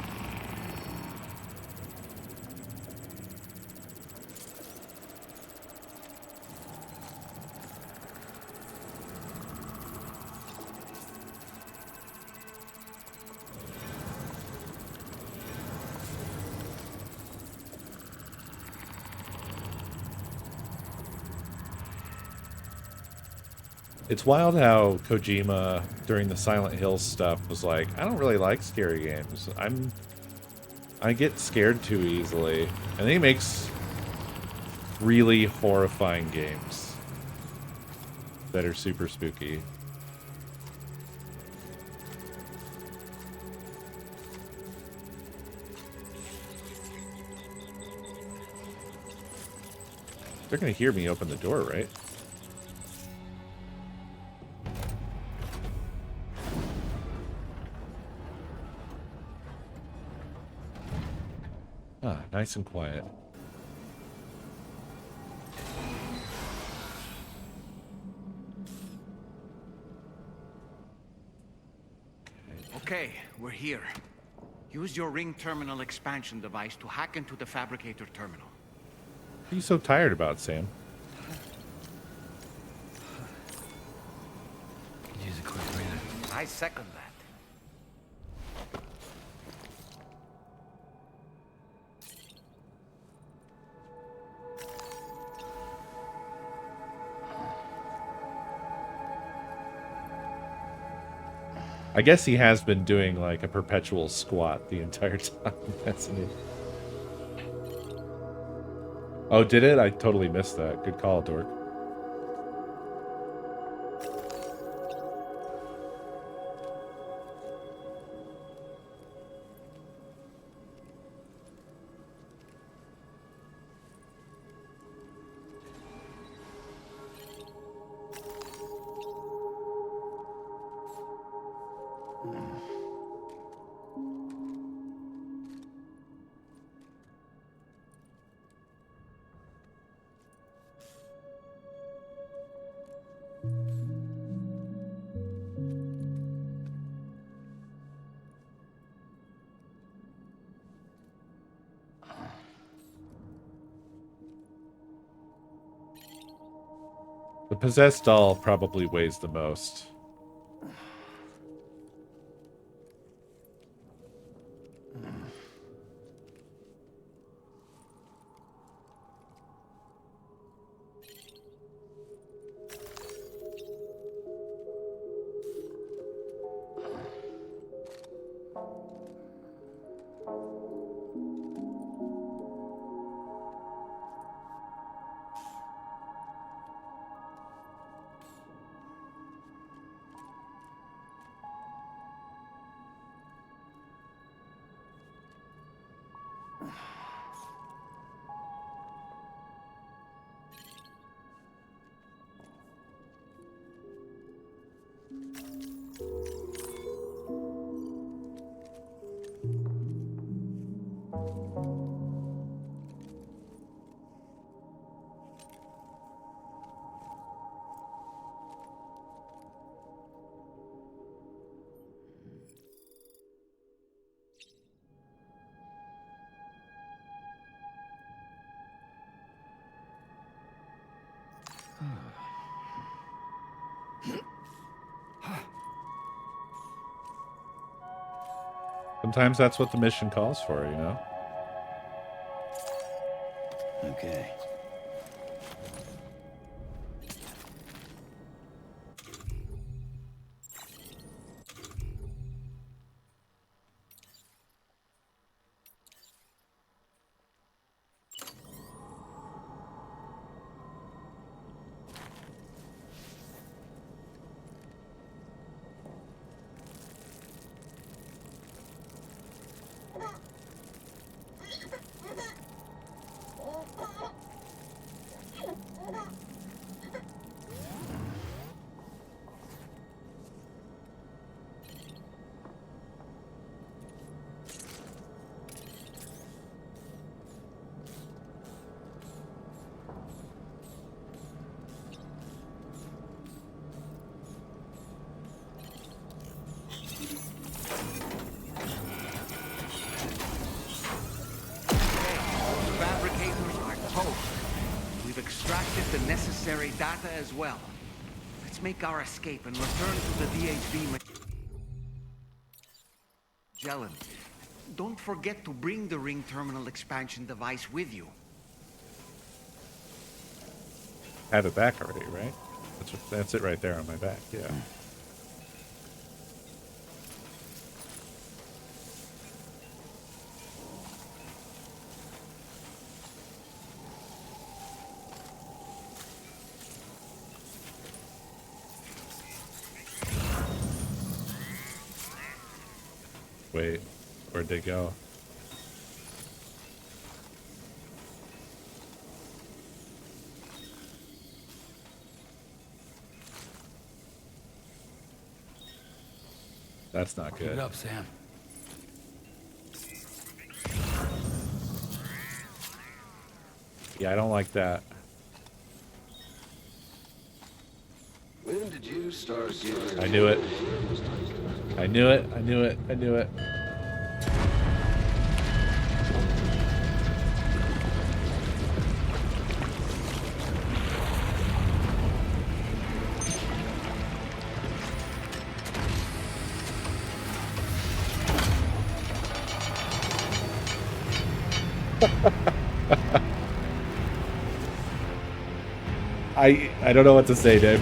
It's wild how Kojima, during the Silent Hill stuff, was like, I don't really like scary games. I get scared too easily. And then he makes really horrifying games that are super spooky. They're gonna hear me open the door, right? Ah, nice and quiet. Okay, we're here. Use your ring terminal expansion device to hack into the fabricator terminal. What are you so tired about, Sam? Could use a quick breather. I second that. I guess he has been doing like a perpetual squat the entire time. That's neat. Oh, did it? I totally missed that. Good call, Dork. The possessed doll probably weighs the most. Sometimes that's what the mission calls for, you know? Okay. The necessary data as well. Let's make our escape and return to the DHB Magellan. Don't forget to bring the ring terminal expansion device with you. Have it back already, right? That's it right there on my back. Yeah. Wait, where'd they go? That's not Keep it good. up, Sam. Yeah, I don't like that. When did you start getting... I knew it. I knew it. I knew it. I knew it. I don't know what to say, dude.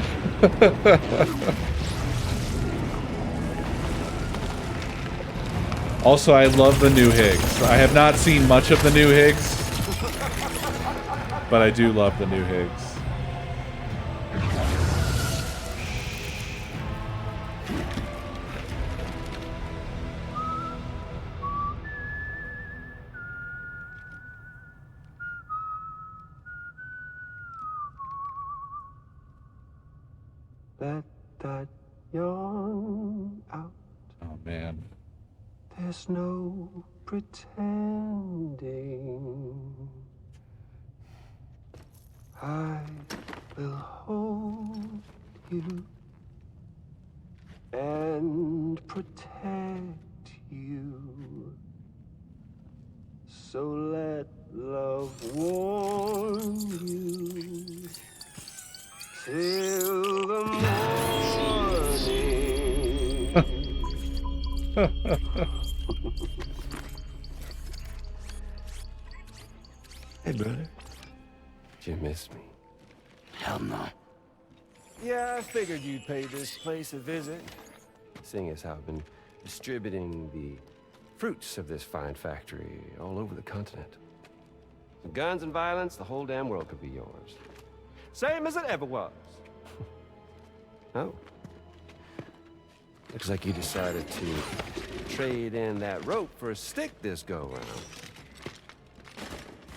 Also, I love the new Higgs. I have not seen much of the new Higgs, but I do love the new Higgs. Let that yawn out. Oh man. There's no pretending. I will hold you and protect you. So let love warm you till the morning. Hey, brother. Did you miss me? Hell no. Yeah, I figured you'd pay this place a visit, seeing as how I've been distributing the fruits of this fine factory all over the continent. With guns and violence, the whole damn world could be yours. Same as it ever was. Oh. Looks like you decided to trade in that rope for a stick this go-round.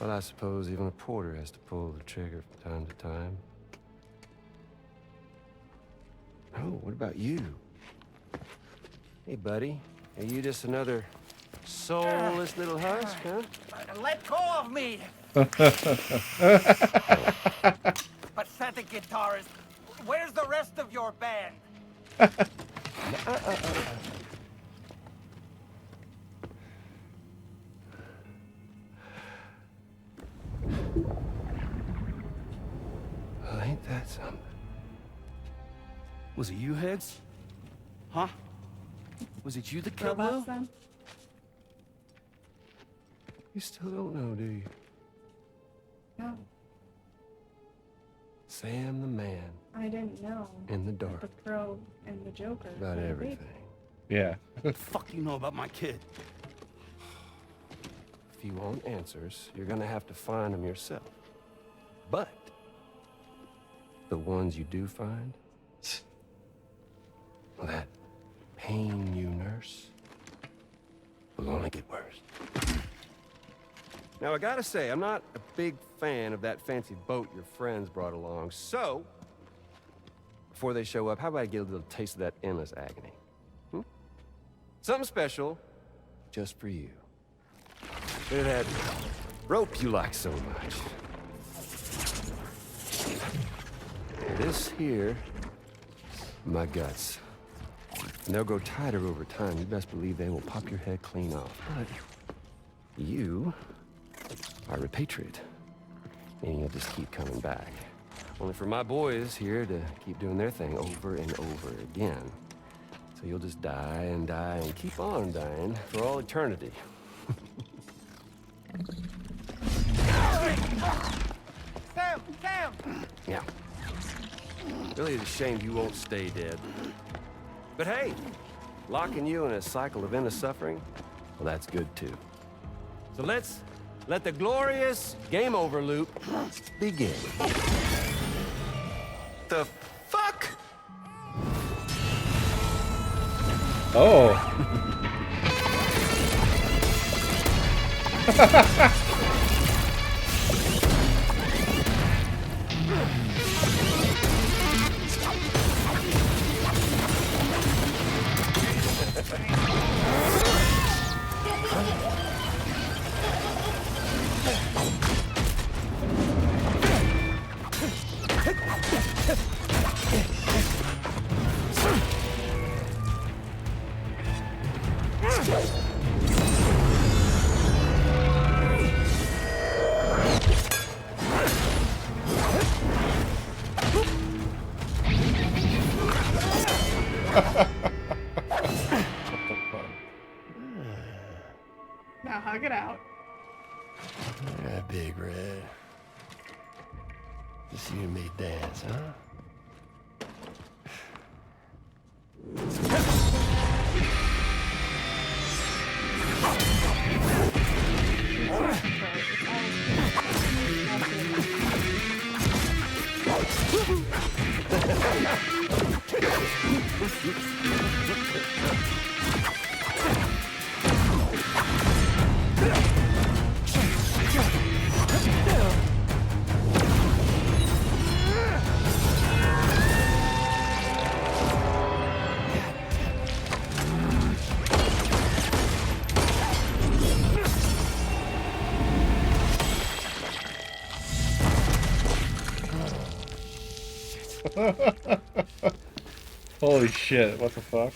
Well, I suppose even a porter has to pull the trigger from time to time. Oh, what about you? Hey, buddy. Are you just another soulless little husk, huh? Let go of me! Pathetic guitarist. Where's the rest of your band? Well, ain't that something? Was it you, Higgs? Huh? Was it you that killed Will? Robots then? You still don't know, do you? No, Sam the man I didn't know. in the that dark The Crow and the Joker. about had a everything. baby. Yeah. What the fuck you know about my kid? If you want answers, you're gonna have to find them yourself. But the ones you do find, well, that pain you nurse will only get worse. Now, I gotta say, I'm not a big fan of that fancy boat your friends brought along, so before they show up, how about I get a little taste of that endless agony? Something special just for you. Bit of that rope you like so much. This here, my guts. And they'll grow tighter over time. You best believe they will pop your head clean off. But you are repatriate, meaning you'll just keep coming back. Only for my boys here to keep doing their thing over and over again. So you'll just die and die and keep on dying for all eternity. Sam! Sam! Yeah. Really is a shame you won't stay dead. But hey, locking you in a cycle of endless suffering, well, that's good too. So let's let the glorious game over loop begin. The fuck? Oh. Now hug it out. Yeah, Big Red. Just you and me dance, huh? Holy shit, what the fuck?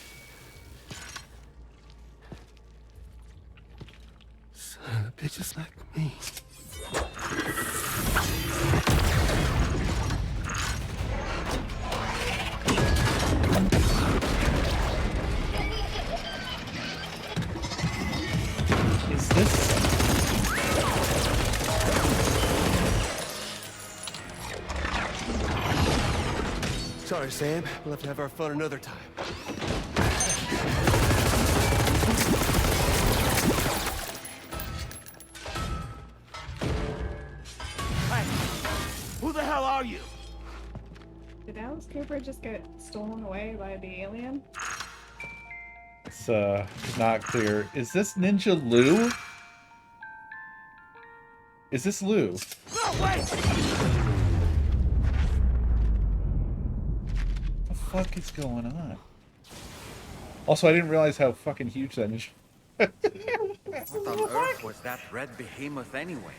Son of bitches like me. Is this... Sorry, Sam. We'll have to have our fun another time. Hey, who the hell are you? Did Alice Cooper just get stolen away by the alien? It's not clear. Is this Ninja Lou? Is this Lou? No, wait! What the fuck is going on? Also, I didn't realize how fucking huge that ninja. What on earth was that red behemoth anyway?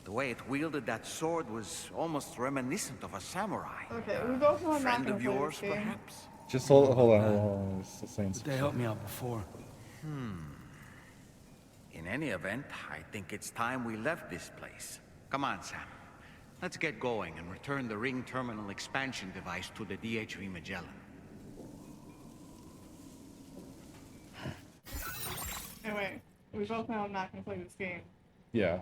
The way it wielded that sword was almost reminiscent of a samurai. Okay, we both know I'm not Friend gonna of play yours, this game. perhaps? Just hold on. It's the same. They helped me out before. In any event, I think it's time we left this place. Come on, Sam. Let's get going and return the ring terminal expansion device to the DHV Magellan. Anyway, we both know I'm not gonna play this game. Yeah.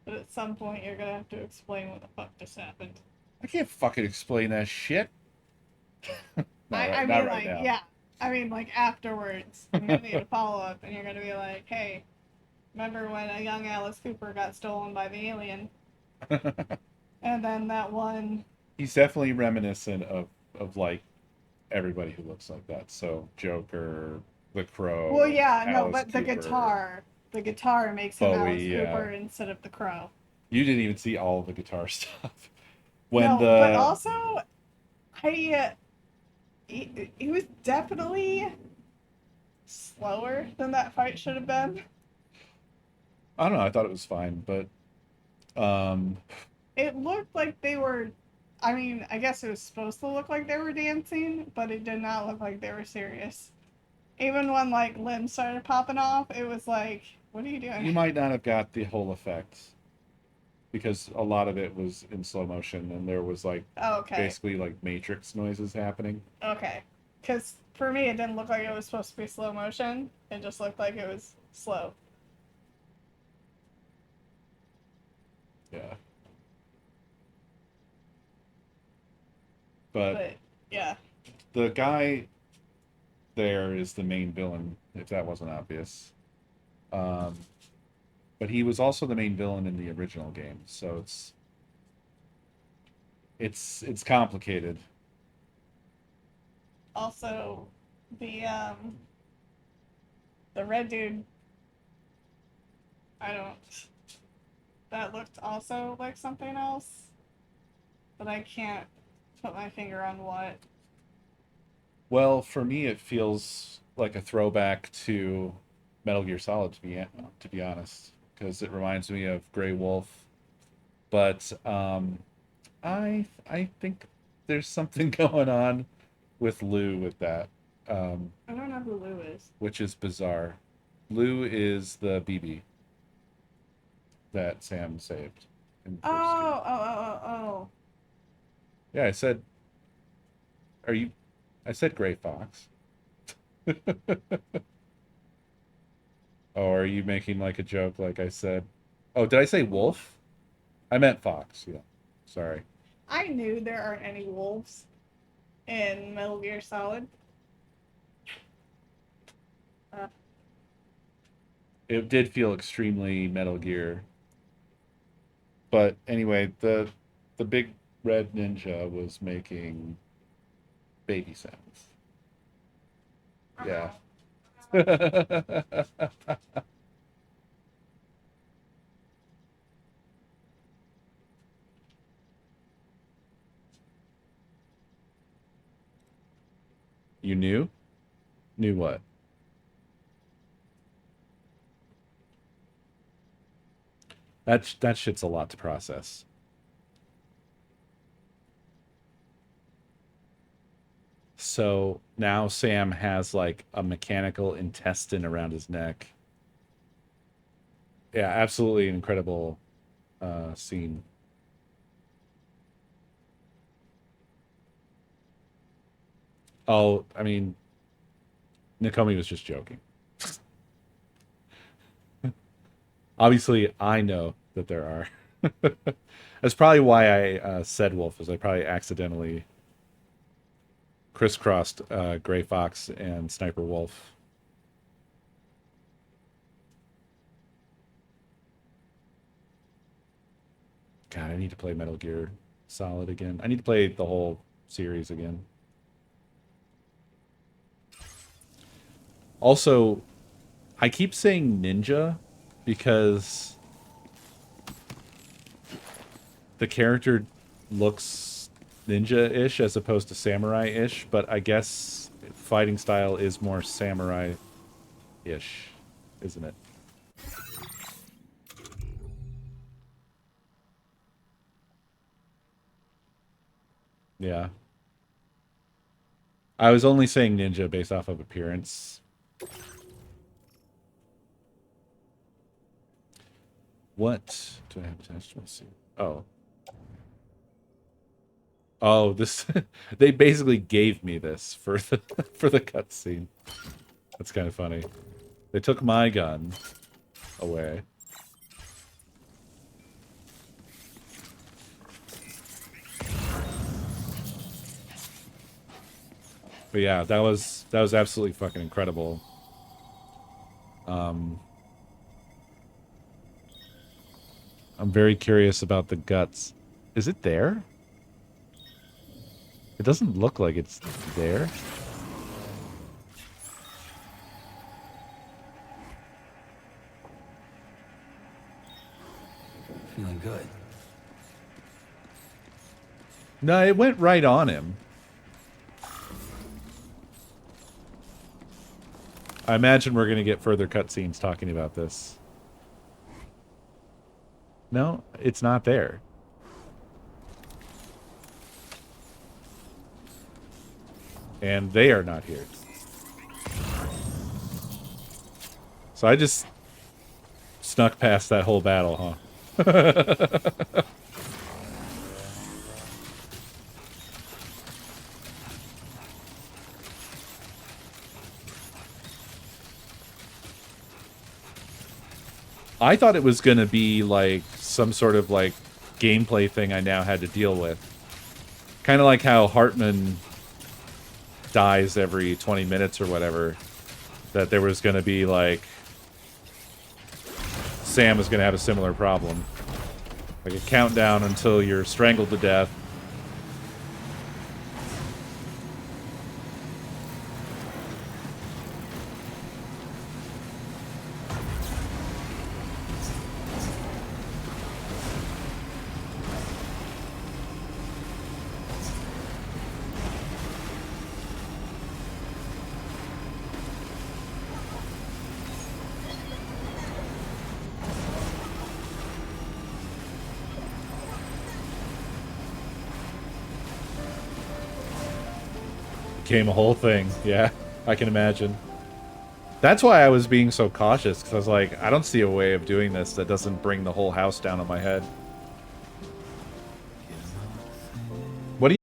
But at some point you're gonna have to explain what the fuck just happened. I can't fucking explain that shit. I Not mean, right like, now. yeah. I mean, like, afterwards. You're gonna need a follow-up, and you're gonna be like, hey, remember when a young Alice Cooper got stolen by the alien? And then that one... He's definitely reminiscent of like everybody who looks like that. So Joker, the Crow. Well, yeah, no, Alice but the Cooper. guitar makes him Bowie, Alice yeah. Cooper instead of the Crow. You didn't even see all the guitar stuff. When No, the but also, he was definitely slower than that fight should have been. I don't know. I thought it was fine, but It looked like they were. I mean, I guess it was supposed to look like they were dancing, but it did not look like they were serious. Even when like limbs started popping off, it was like, "What are you doing?" you might not have got the whole effect because a lot of it was in slow motion, and there was like Oh, okay. basically like Matrix noises happening. Okay. Because for me, it didn't look like it was supposed to be slow motion. It just looked like it was slow. Yeah. But yeah. The guy there is the main villain, if that wasn't obvious. But he was also the main villain in the original game, so it's complicated. Also, the red dude, that looked also like something else, but I can't put my finger on what. Well, for me, it feels like a throwback to Metal Gear Solid, to be honest, because it reminds me of Grey Wolf. But I think there's something going on with Lou with that, I don't know who Lou is. which is bizarre. Lou is the BB that Sam saved in the first game. Oh. Yeah, I said, are you? I said Gray Fox. Oh, are you making like a joke like I said? Oh, did I say wolf? I meant fox, yeah. Sorry. I knew there aren't any wolves in Metal Gear Solid. It did feel extremely Metal Gear. But anyway, the big red ninja was making baby sounds. Yeah. You knew? Knew what? That shit's a lot to process. So now Sam has like a mechanical intestine around his neck. Yeah, absolutely incredible scene. Oh, I mean, Nakomi was just joking. Obviously, I know that there are. That's probably why I said wolf, is I probably accidentally crisscrossed Gray Fox and Sniper Wolf. God, I need to play Metal Gear Solid again. I need to play the whole series again. Also, I keep saying ninja because the character looks ninja-ish as opposed to samurai-ish, but I guess fighting style is more samurai-ish, isn't it? Yeah. I was only saying ninja based off of appearance. What do I have attached to my suit? Oh. Oh, this they basically gave me this for the for the cutscene. That's kind of funny. They took my gun away. But yeah, that was absolutely fucking incredible. I'm very curious about the guts. Is it there? It doesn't look like it's there. Feeling good. No, it went right on him. I imagine we're going to get further cutscenes talking about this. No, it's not there. And they are not here. So I just snuck past that whole battle, huh? I thought it was going to be like some sort of like gameplay thing I now had to deal with. Kind of like how Hartman dies every 20 minutes or whatever. That there was going to be, like... Sam is going to have a similar problem. Like a countdown until you're strangled to death. Became a whole thing. Yeah, I can imagine. That's why I was being so cautious, because I was like, I don't see a way of doing this that doesn't bring the whole house down on my head. What do you...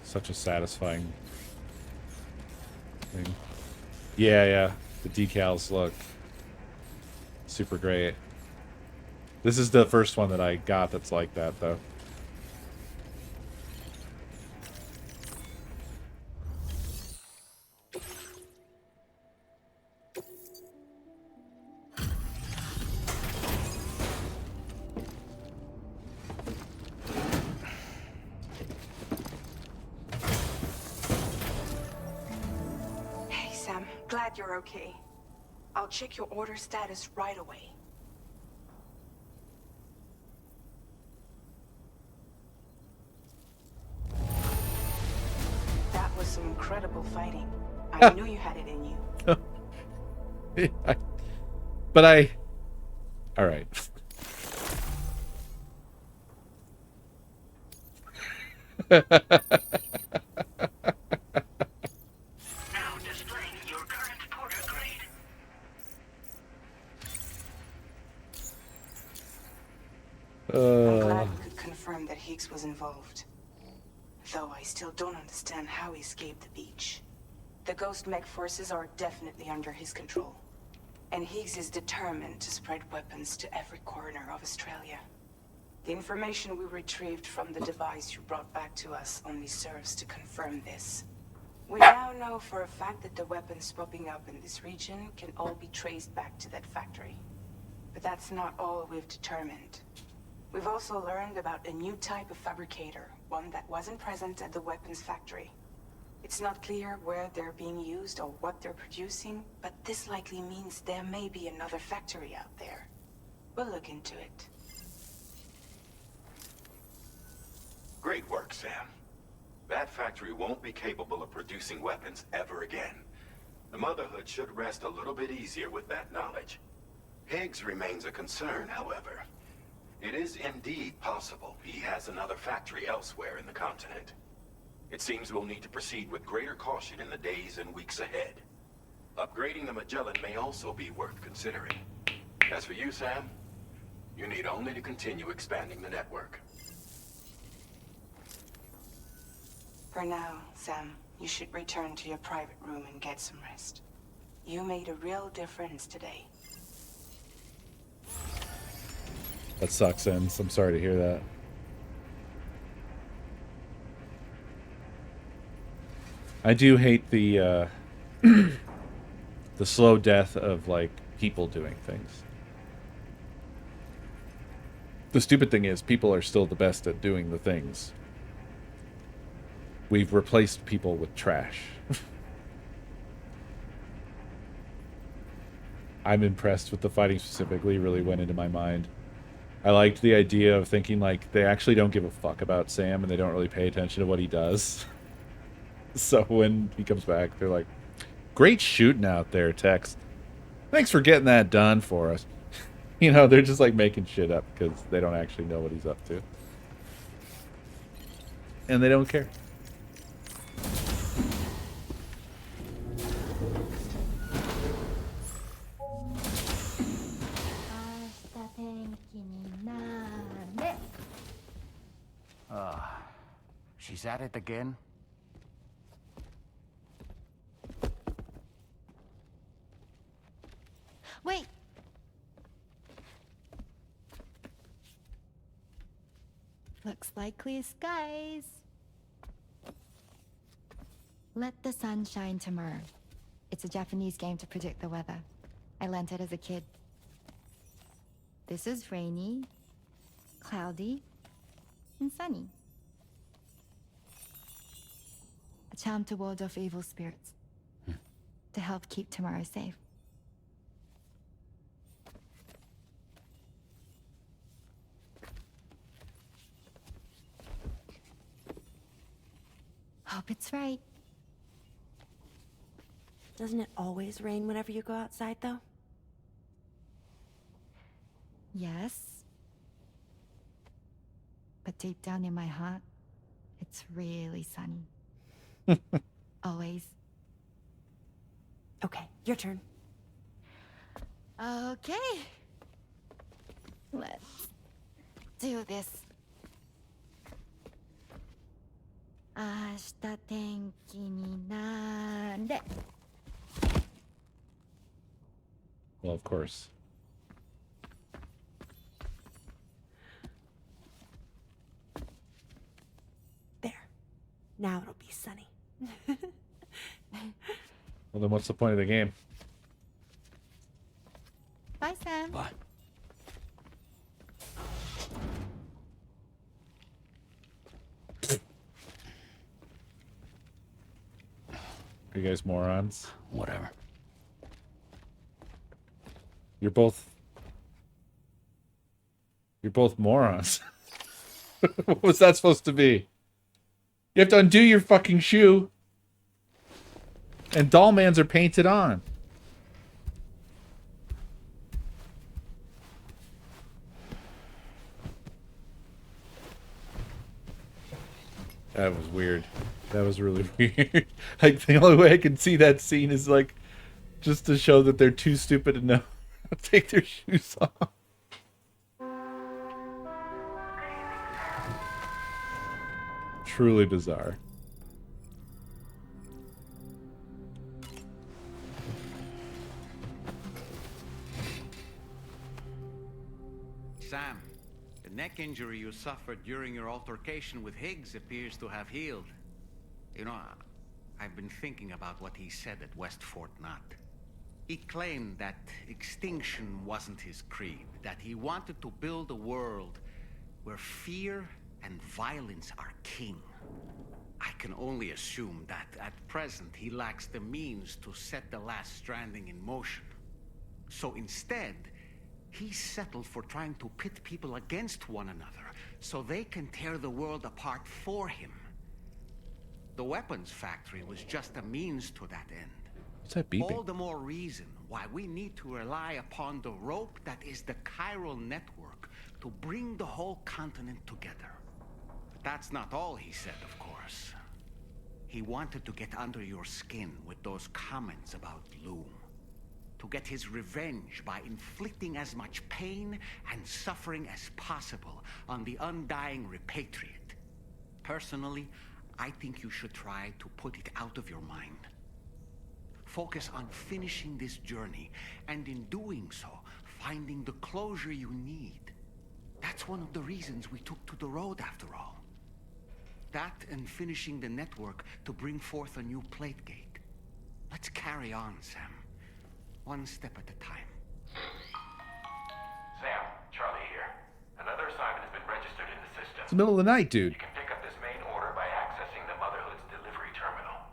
Such a satisfying thing. Yeah, yeah. The decals look super great. This is the first one that I got that's like that, though. Hey, Sam. Glad you're okay. I'll check your order status right away. That was some incredible fighting. I knew you had it in you. But I... Alright. displaying your current porter grade. I'm glad we could confirm that Higgs was involved. Though I still don't understand how he escaped the beach. The Ghost Mech forces are definitely under his control. And Higgs is determined to spread weapons to every corner of Australia. The information we retrieved from the device you brought back to us only serves to confirm this. We now know for a fact that the weapons popping up in this region can all be traced back to that factory. But that's not all we've determined. We've also learned about a new type of fabricator, one that wasn't present at the weapons factory. It's not clear where they're being used or what they're producing, but this likely means there may be another factory out there. We'll look into it. Great work, Sam. That factory won't be capable of producing weapons ever again. The Motherhood should rest a little bit easier with that knowledge. Higgs remains a concern, however. It is indeed possible he has another factory elsewhere in the continent. It seems we'll need to proceed with greater caution in the days and weeks ahead. Upgrading the Magellan may also be worth considering. As for you, Sam, you need only to continue expanding the network. For now, Sam, you should return to your private room and get some rest. You made a real difference today. That sucks, Sims. I'm sorry to hear that. I do hate the the slow death of, like, people doing things. The stupid thing is, people are still the best at doing the things. We've replaced people with trash. I'm impressed with the fighting specifically, really went into my mind. I liked the idea of thinking, like, they actually don't give a fuck about Sam and they don't really pay attention to what he does. So when he comes back, they're like, great shooting out there, Tex. Thanks for getting that done for us. You know, they're just, like, making shit up because they don't actually know what he's up to. And they don't care. She's at it again? Wait! Looks like clear skies. Let the sun shine tomorrow. It's a Japanese game to predict the weather. I learned it as a kid. This is rainy, cloudy, and sunny. A charm to ward off evil spirits. To help keep tomorrow safe. Hope it's right. Doesn't it always rain whenever you go outside, though? Yes. But deep down in my heart, it's really sunny. Always. Okay, your turn. Okay. Let's do this. 明日天気になれ. Well, of course. There. Now it'll be sunny. Well, then what's the point of the game? Bye, Sam. Bye. Are you guys morons? Whatever. You're both morons. What was that supposed to be? You have to undo your fucking shoe. And Dollmans are painted on. That was weird. That was really weird. Like, the only way I can see that scene is, like, just to show that they're too stupid to know how to take their shoes off. Truly bizarre. Sam, the neck injury you suffered during your altercation with Higgs appears to have healed. You know, I've been thinking about what he said at West Fort Knot. He claimed that extinction wasn't his creed, that he wanted to build a world where fear and violence are king. I can only assume that at present he lacks the means to set the last Stranding in motion. So instead, he settled for trying to pit people against one another so they can tear the world apart for him. The weapons factory was just a means to that end. What's that beeping? All the more reason why we need to rely upon the rope that is the chiral network to bring the whole continent together. But that's not all he said, of course. He wanted to get under your skin with those comments about Loom. To get his revenge by inflicting as much pain and suffering as possible on the undying repatriate. Personally, I think you should try to put it out of your mind. Focus on finishing this journey, and in doing so, finding the closure you need. That's one of the reasons we took to the road, after all. That and finishing the network to bring forth a new plate gate. Let's carry on, Sam. One step at a time. Sam, Charlie here. Another assignment has been registered in the system. It's the middle of the night, dude. You can pick up this main order by accessing the Motherhood's delivery terminal.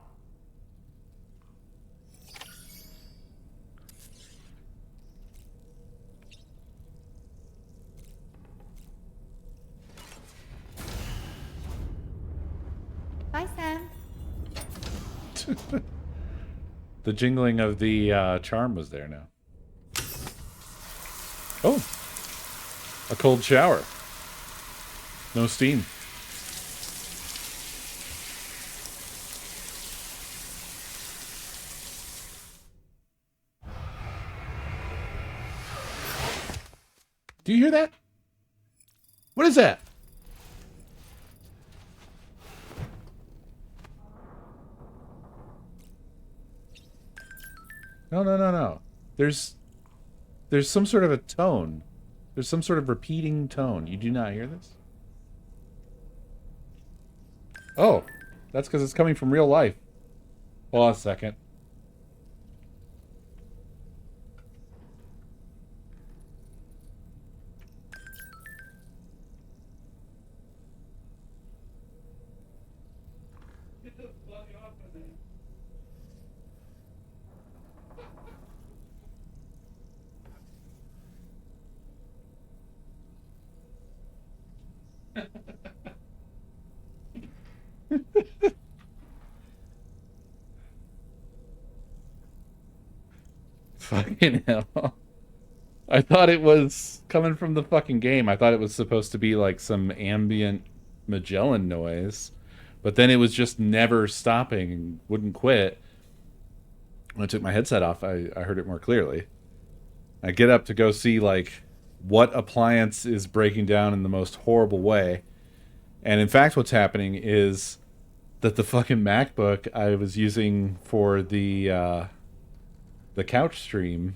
Bye, Sam. The jingling of the charm was there now. Oh, a cold shower. No steam. Do you hear that? What is that? No. There's some sort of a tone. There's some sort of repeating tone. You do not hear this? Oh, that's because it's coming from real life. Hold on a second. Fucking hell. I thought it was coming from the fucking game. I thought it was supposed to be like some ambient Magellan noise. But then it was just never stopping and wouldn't quit. When I took my headset off, I heard it more clearly. I get up to go see like what appliance is breaking down in the most horrible way. And in fact, what's happening is that the fucking MacBook I was using for the couch stream,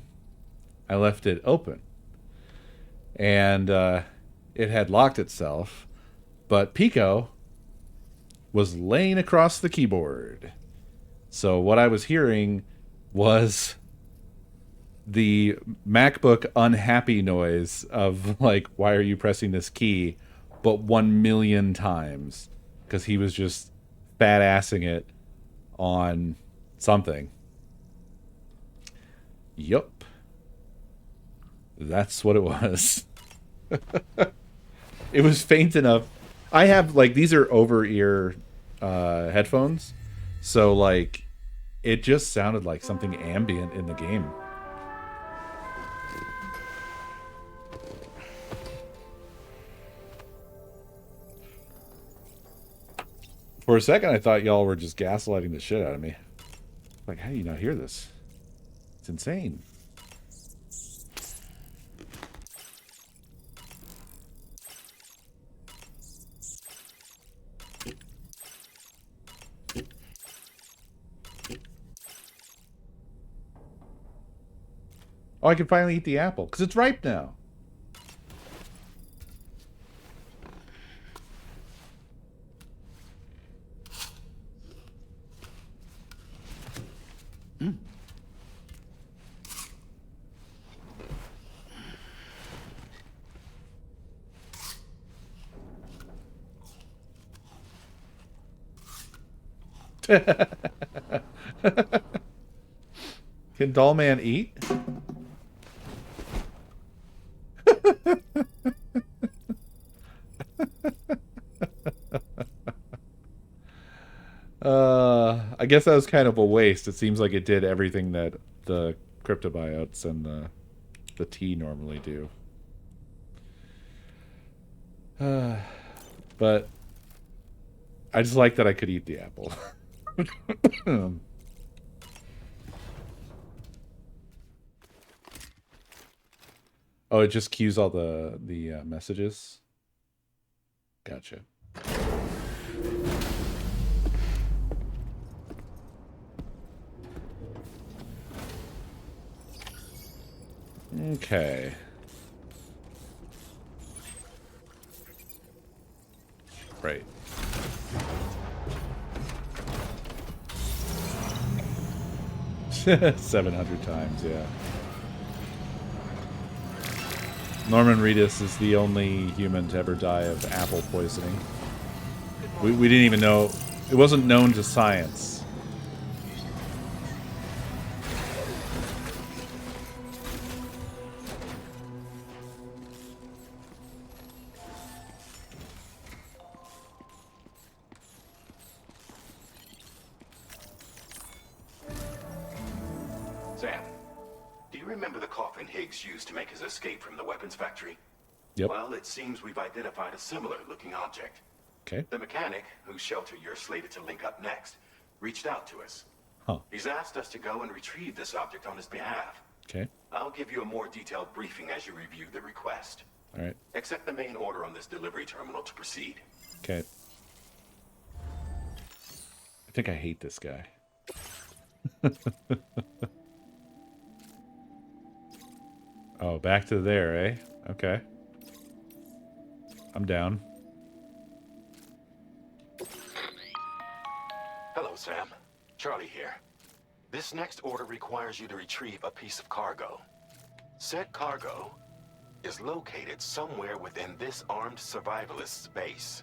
I left it open. And it had locked itself. But Pico was laying across the keyboard. So what I was hearing was the MacBook unhappy noise of like, why are you pressing this key? But 1,000,000 times. Because he was just fat-assing it on something. Yup. That's what it was. It was faint enough. I have, like, these are over-ear headphones. So, like, it just sounded like something ambient in the game. For a second, I thought y'all were just gaslighting the shit out of me. Like, how do you not hear this? It's insane. Oh, I can finally eat the apple, because it's ripe now. Can Dollman eat? I guess that was kind of a waste. It seems like it did everything that the cryptobiotes and the tea normally do. But I just like that I could eat the apple. Oh, it just queues all the messages. Gotcha. Okay. Right. — 700 times, yeah. Norman Reedus is the only human to ever die of apple poisoning. We didn't even know. It wasn't known to science. Sam, do you remember the coffin Higgs used to make his escape from the weapons factory? Yep. Well, it seems we've identified a similar-looking object. Okay. The mechanic, whose shelter you're slated to link up next, reached out to us. Huh. He's asked us to go and retrieve this object on his behalf. Okay. I'll give you a more detailed briefing as you review the request. All right. Accept the main order on this delivery terminal to proceed. Okay. I think I hate this guy. Oh, back to there, eh? Okay. I'm down. Hello, Sam. Charlie here. This next order requires you to retrieve a piece of cargo. Said cargo is located somewhere within this armed survivalist's base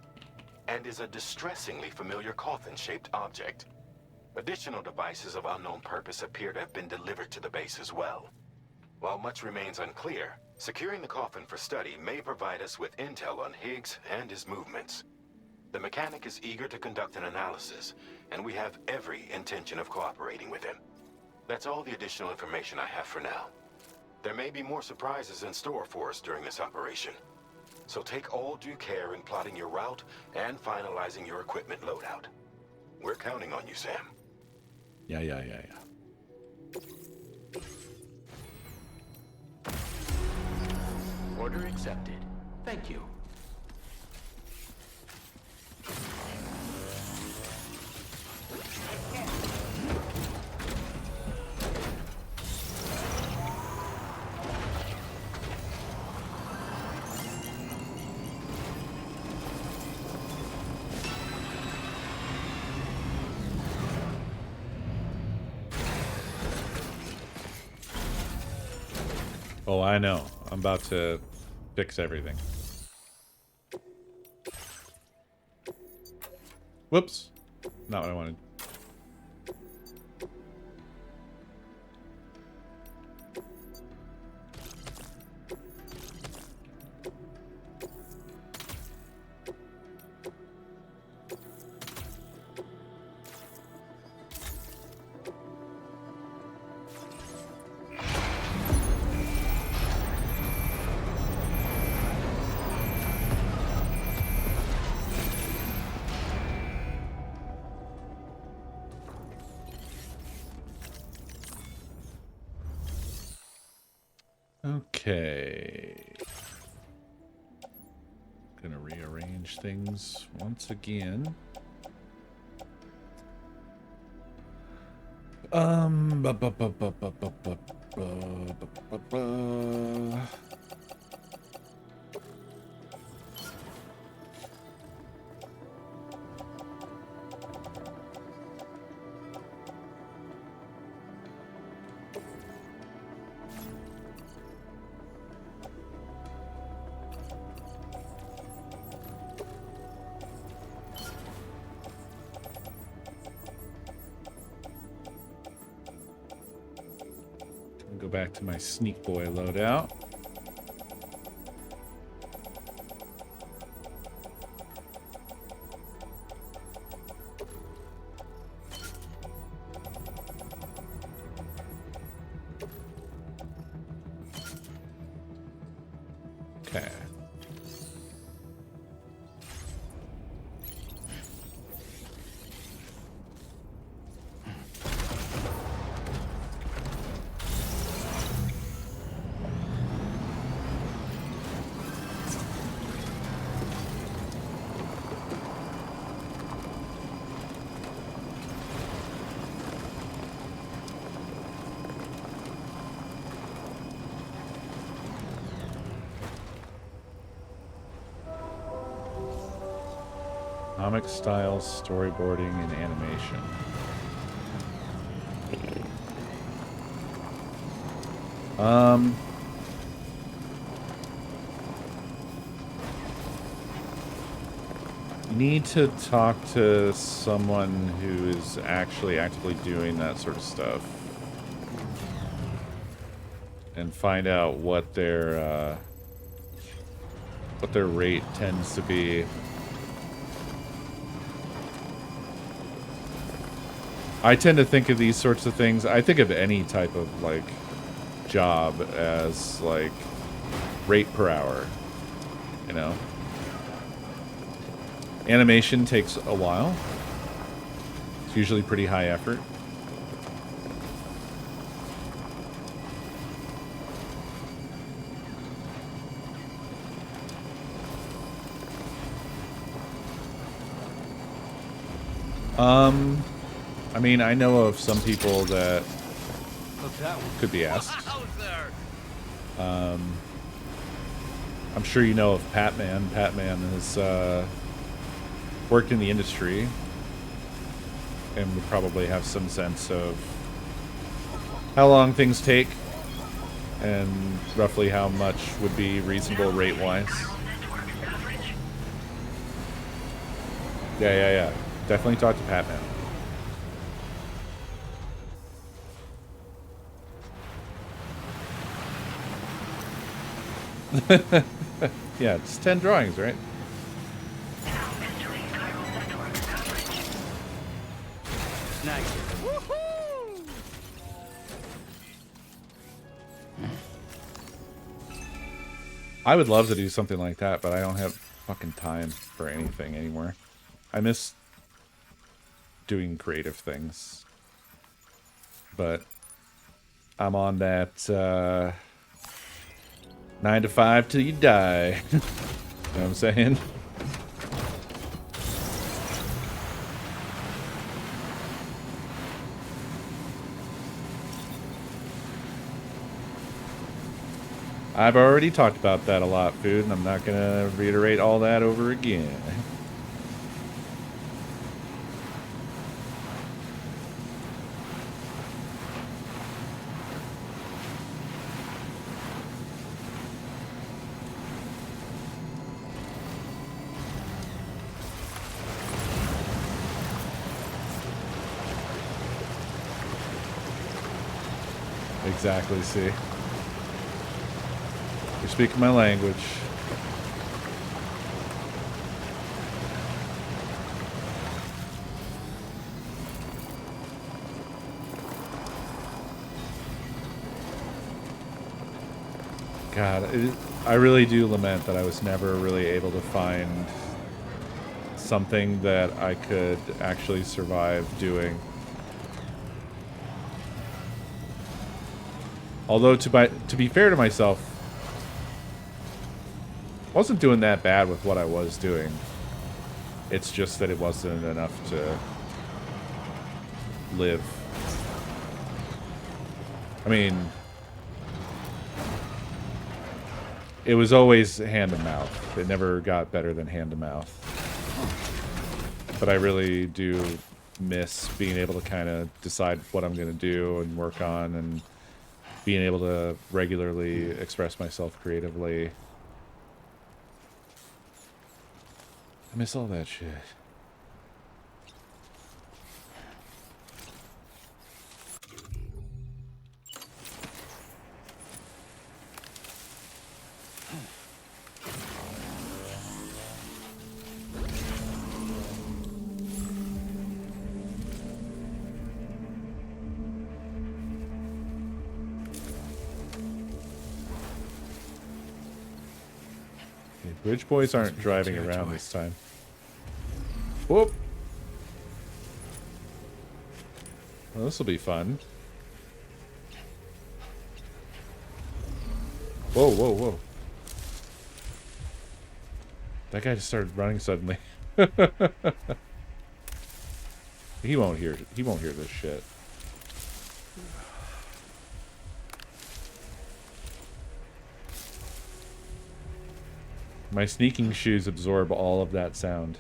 and is a distressingly familiar coffin-shaped object. Additional devices of unknown purpose appear to have been delivered to the base as well. While much remains unclear, securing the coffin for study may provide us with intel on Higgs and his movements. The mechanic is eager to conduct an analysis, and we have every intention of cooperating with him. That's all the additional information I have for now. There may be more surprises in store for us during this operation, so take all due care in plotting your route and finalizing your equipment loadout. We're counting on you, Sam. Yeah. Order accepted. Thank you. Oh, I know. I'm about to fix everything. Whoops. Not what I wanted. Okay. Gonna rearrange things once again. Ba, ba, ba, ba, ba, ba, ba, ba, ba, ba. Go back to my sneak boy loadout. Okay. Comic style storyboarding and animation. You need to talk to someone who is actually actively doing that sort of stuff and find out what their rate tends to be. I tend to think of these sorts of things. I think of any type of like job as like rate per hour, you know. Animation takes a while. It's usually pretty high effort. I mean, I know of some people that could be asked. I'm sure you know of Patman. Patman has worked in the industry and would probably have some sense of how long things take and roughly how much would be reasonable rate-wise. Yeah. Definitely talk to Patman. Yeah, it's 10 drawings, right? Nice. I would love to do something like that, but I don't have fucking time for anything anymore. I miss doing creative things. But I'm on that 9 to 5 till you die. You know what I'm saying? I've already talked about that a lot, Food, and I'm not going to reiterate all that over again. Exactly, see. You're speaking my language. God, I really do lament that I was never really able to find something that I could actually survive doing. Although to be fair to myself, I wasn't doing that bad with what I was doing. It's just that it wasn't enough to live. I mean, it was always hand to mouth. It never got better than hand to mouth. But I really do miss being able to kind of decide what I'm going to do and work on, and being able to regularly express myself creatively. I miss all that shit. Bridge boys aren't driving around this time. Whoop! Well, this will be fun. Whoa, whoa, whoa. That guy just started running suddenly. He won't hear this shit. My sneaking shoes absorb all of that sound.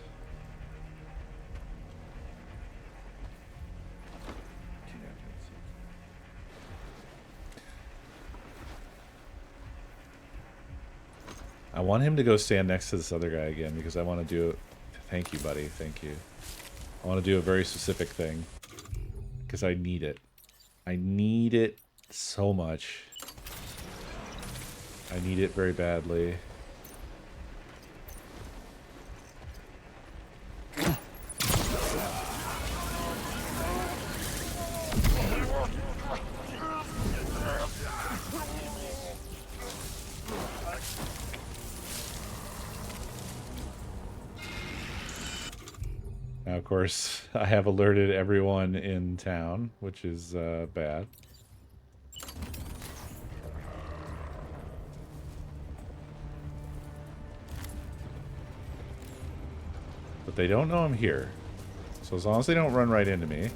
I want him to go stand next to this other guy again because I want to do it. Thank you, buddy. Thank you. I want to do a very specific thing because I need it. I need it so much. I need it very badly. Now, of course, I have alerted everyone in town, which is bad. But they don't know I'm here. So as long as they don't run right into me.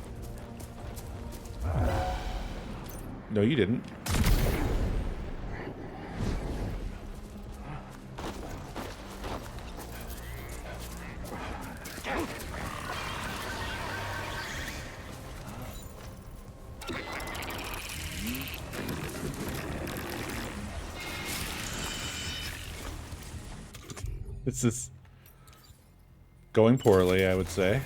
No, you didn't. This is going poorly, I would say.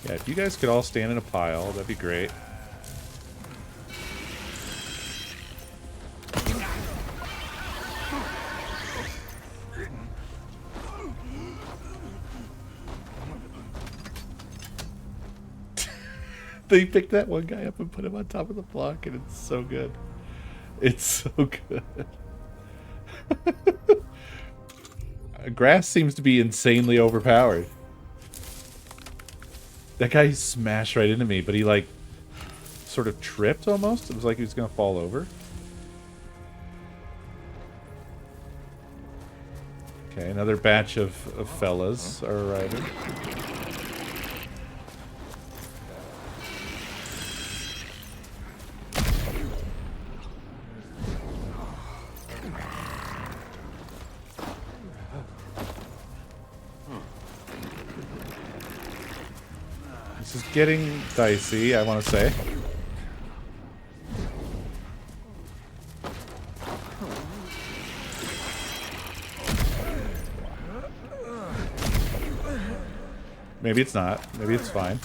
Yeah, if you guys could all stand in a pile, that'd be great. They picked that one guy up and put him on top of the block, and it's so good. It's so good. Grass seems to be insanely overpowered. That guy smashed right into me, but he, like, sort of tripped almost. It was like he was going to fall over. Okay, another batch of fellas are arriving. This is getting dicey, I want to say. Maybe it's not. Maybe it's fine.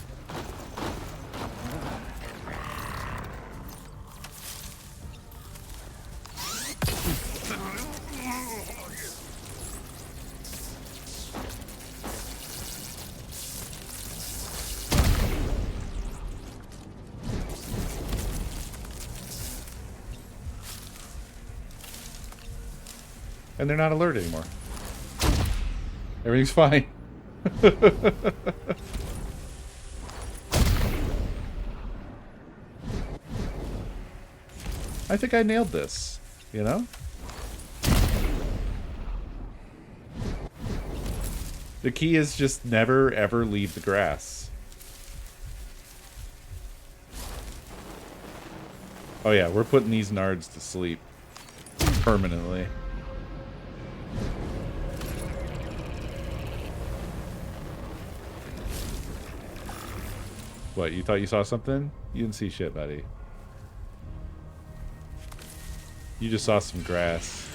And they're not alert anymore. Everything's fine. I think I nailed this, you know? The key is just never ever leave the grass. Oh yeah, we're putting these nards to sleep. Permanently. What, you thought you saw something? You didn't see shit, buddy. You just saw some grass.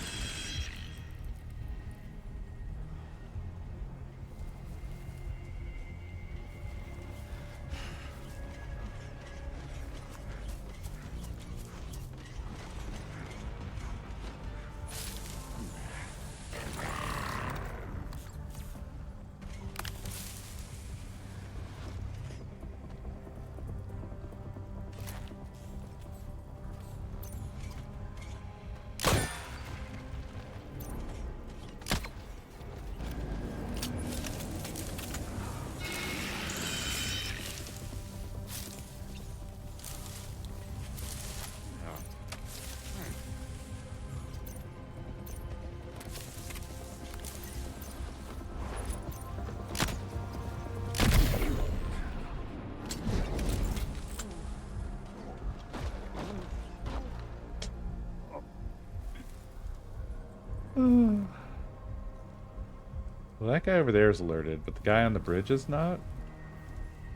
Well, that guy over there is alerted, but the guy on the bridge is not?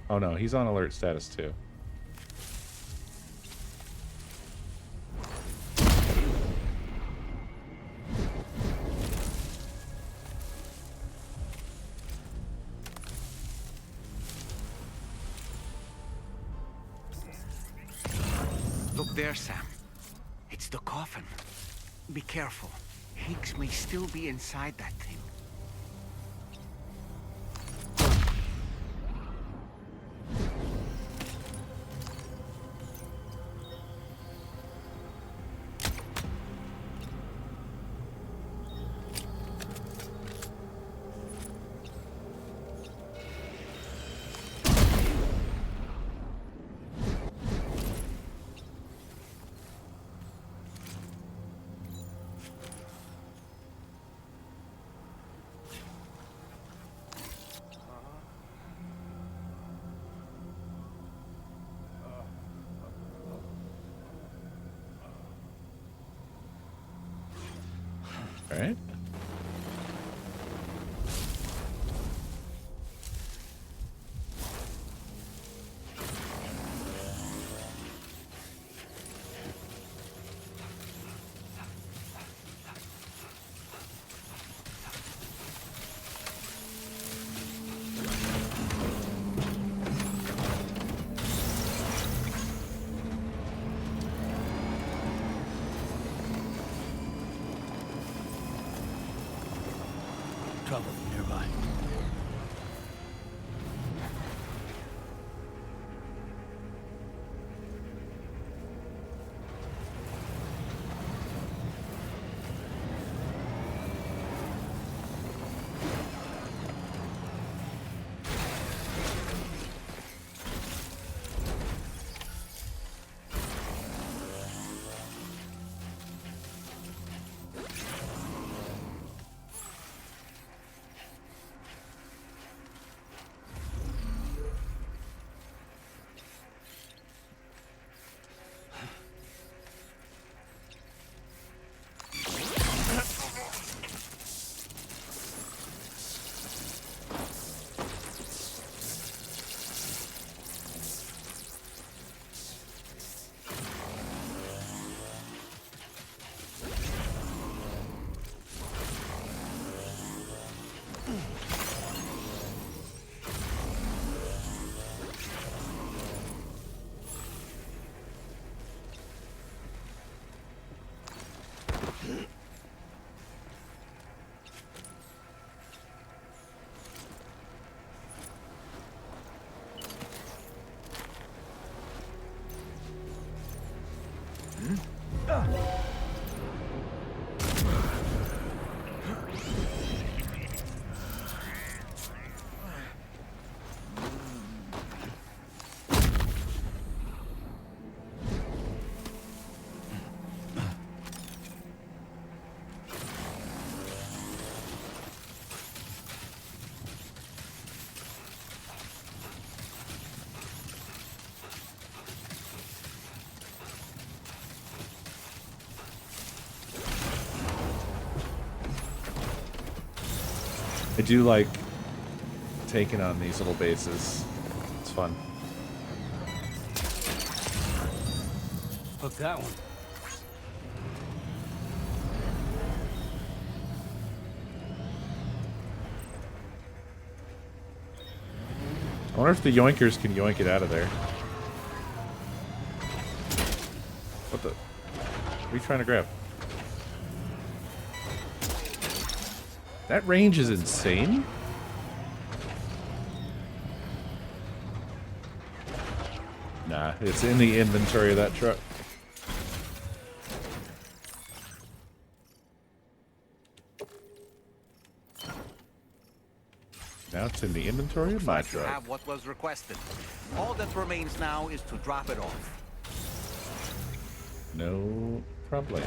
Oh no, he's on alert status too. Look there, Sam. It's the coffin. Be careful. Higgs may still be inside that thing. Alright. Trouble nearby. I do like taking on these little bases. It's fun. Hook that one. I wonder if the yoinkers can yoink it out of there. What the? What are you trying to grab? That range is insane. Nah, it's in the inventory of that truck. Now it's in the inventory of my truck. Have what was requested. All that remains now is to drop it off. No problem.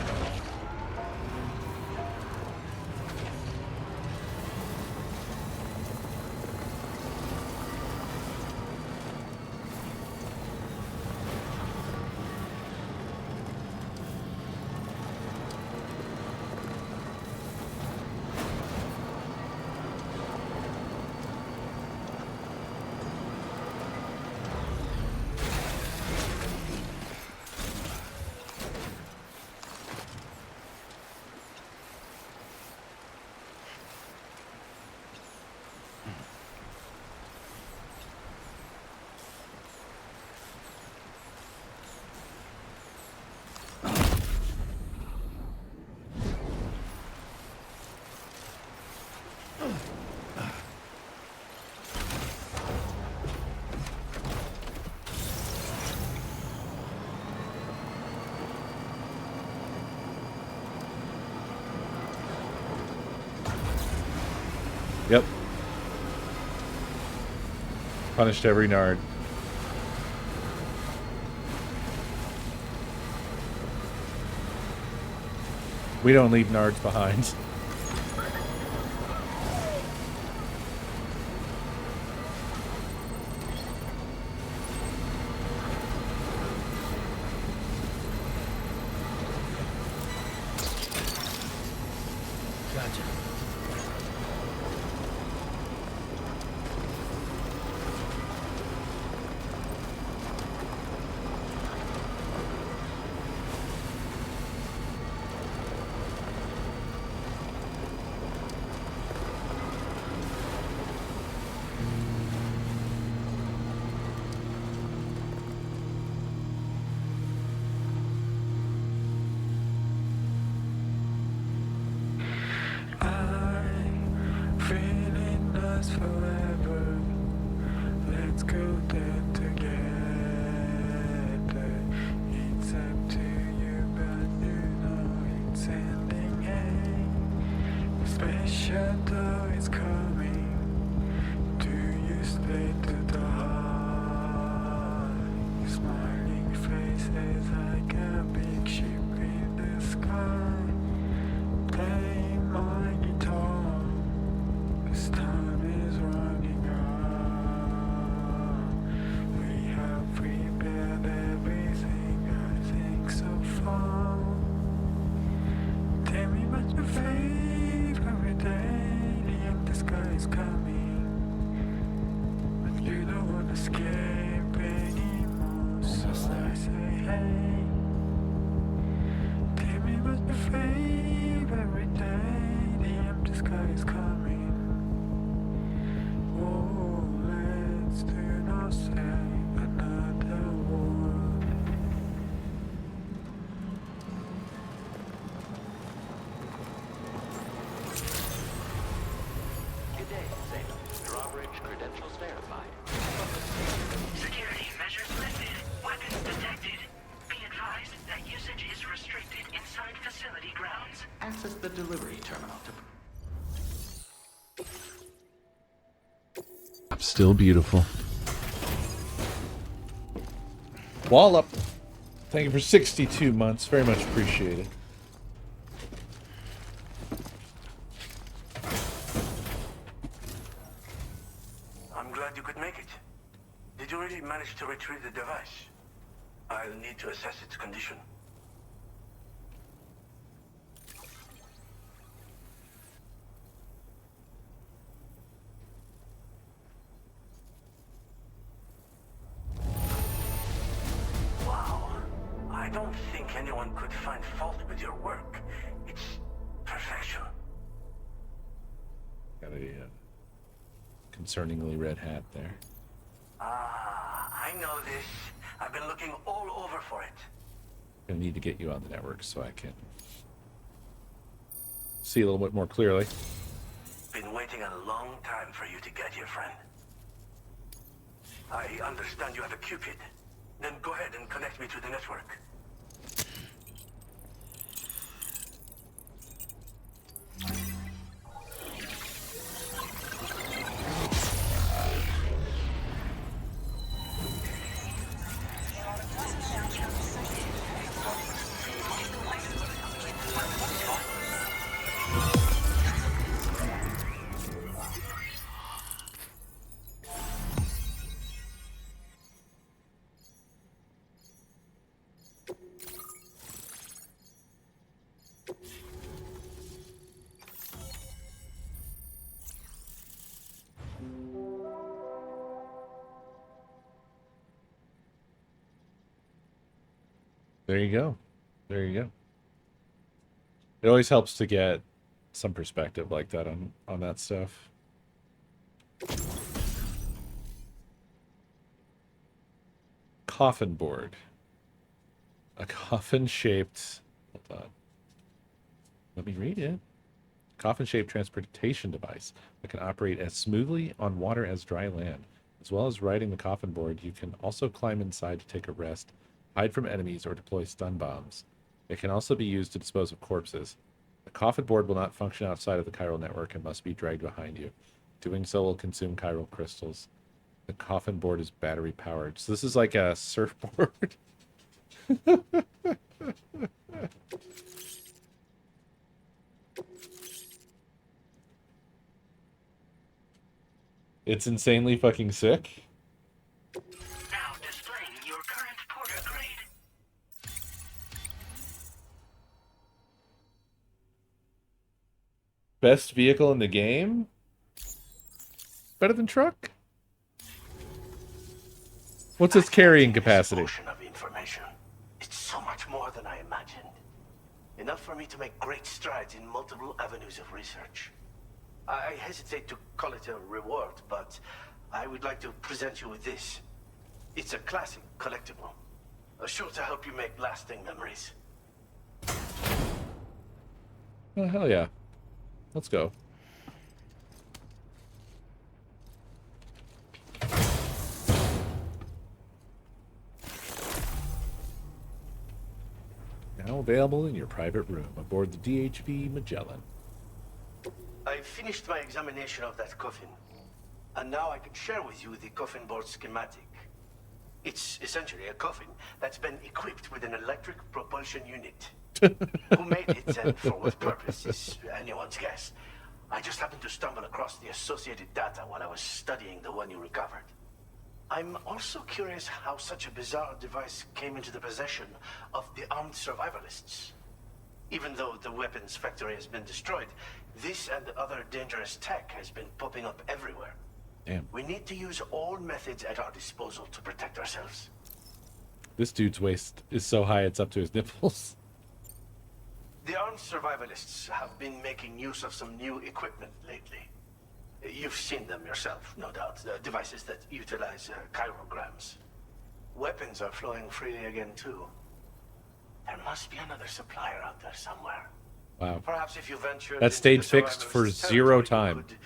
Yep. Punished every nard. We don't leave nards behind. Gotcha. Feeling lost forever. Let's go there together. It's up to you, but you know it's ending. Hey, special door is coming. Do you stay to the heart? Smiling faces like a big ship in the sky. Play my guitar. This time is running out. We have prepared everything, I think so far. Tell me what's your favorite day. The empty sky is coming, but you don't want to escape anymore. So I say, hey, tell me what's your favorite day. The empty sky is coming. Oh, let's do not say another word. Good day, Sam. Drawbridge credentials verified. Security measures lifted. Weapons detected. Be advised that usage is restricted inside facility grounds. Access the delivery terminal to... Still beautiful. Wallop. Thank you for 62 months. Very much appreciated. I'm glad you could make it. Did you really manage to retrieve the device? I'll need to assess its condition. don't think anyone could find fault with your work. It's perfection. Got a concerningly red hat there. I know this. I've been looking all over for it. Gonna need to get you on the network so I can see a little bit more clearly. Been waiting a long time for you to get here, friend. I understand you have a Cupid. Then go ahead and connect me to the network. There you go. There you go. It always helps to get some perspective like that on that stuff. Coffin board. A coffin-shaped... Hold on. Let me read it. Coffin-shaped transportation device that can operate as smoothly on water as dry land. As well as riding the coffin board, you can also climb inside to take a rest, hide from enemies, or deploy stun bombs. It can also be used to dispose of corpses. The coffin board will not function outside of the chiral network and must be dragged behind you. Doing so will consume chiral crystals. The coffin board is battery powered. So this is like a surfboard. It's insanely fucking sick. Now displaying your current porter grade. Best vehicle in the game? Better than truck? What's its carrying capacity? Ocean of information. It's so much more than I imagined. Enough for me to make great strides in multiple avenues of research. I hesitate to call it a reward, but I would like to present you with this. It's a classic collectible, sure to help you make lasting memories. Oh, hell yeah. Let's go. Now available in your private room aboard the DHV Magellan. I finished my examination of that coffin, and now I can share with you the coffin board schematic. It's essentially a coffin that's been equipped with an electric propulsion unit. Who made it and for what purpose is anyone's guess. I just happened to stumble across the associated data while I was studying the one you recovered. I'm also curious how such a bizarre device came into the possession of the armed survivalists. Even though the weapons factory has been destroyed, this and other dangerous tech has been popping up everywhere. Damn. We need to use all methods at our disposal to protect ourselves. This dude's waist is so high it's up to his nipples. The armed survivalists have been making use of some new equipment lately. You've seen them yourself, no doubt. Devices that utilize chirograms. Weapons are flowing freely again, too. There must be another supplier out there somewhere. Wow. Perhaps if you ventured That stayed fixed for 0 time. you could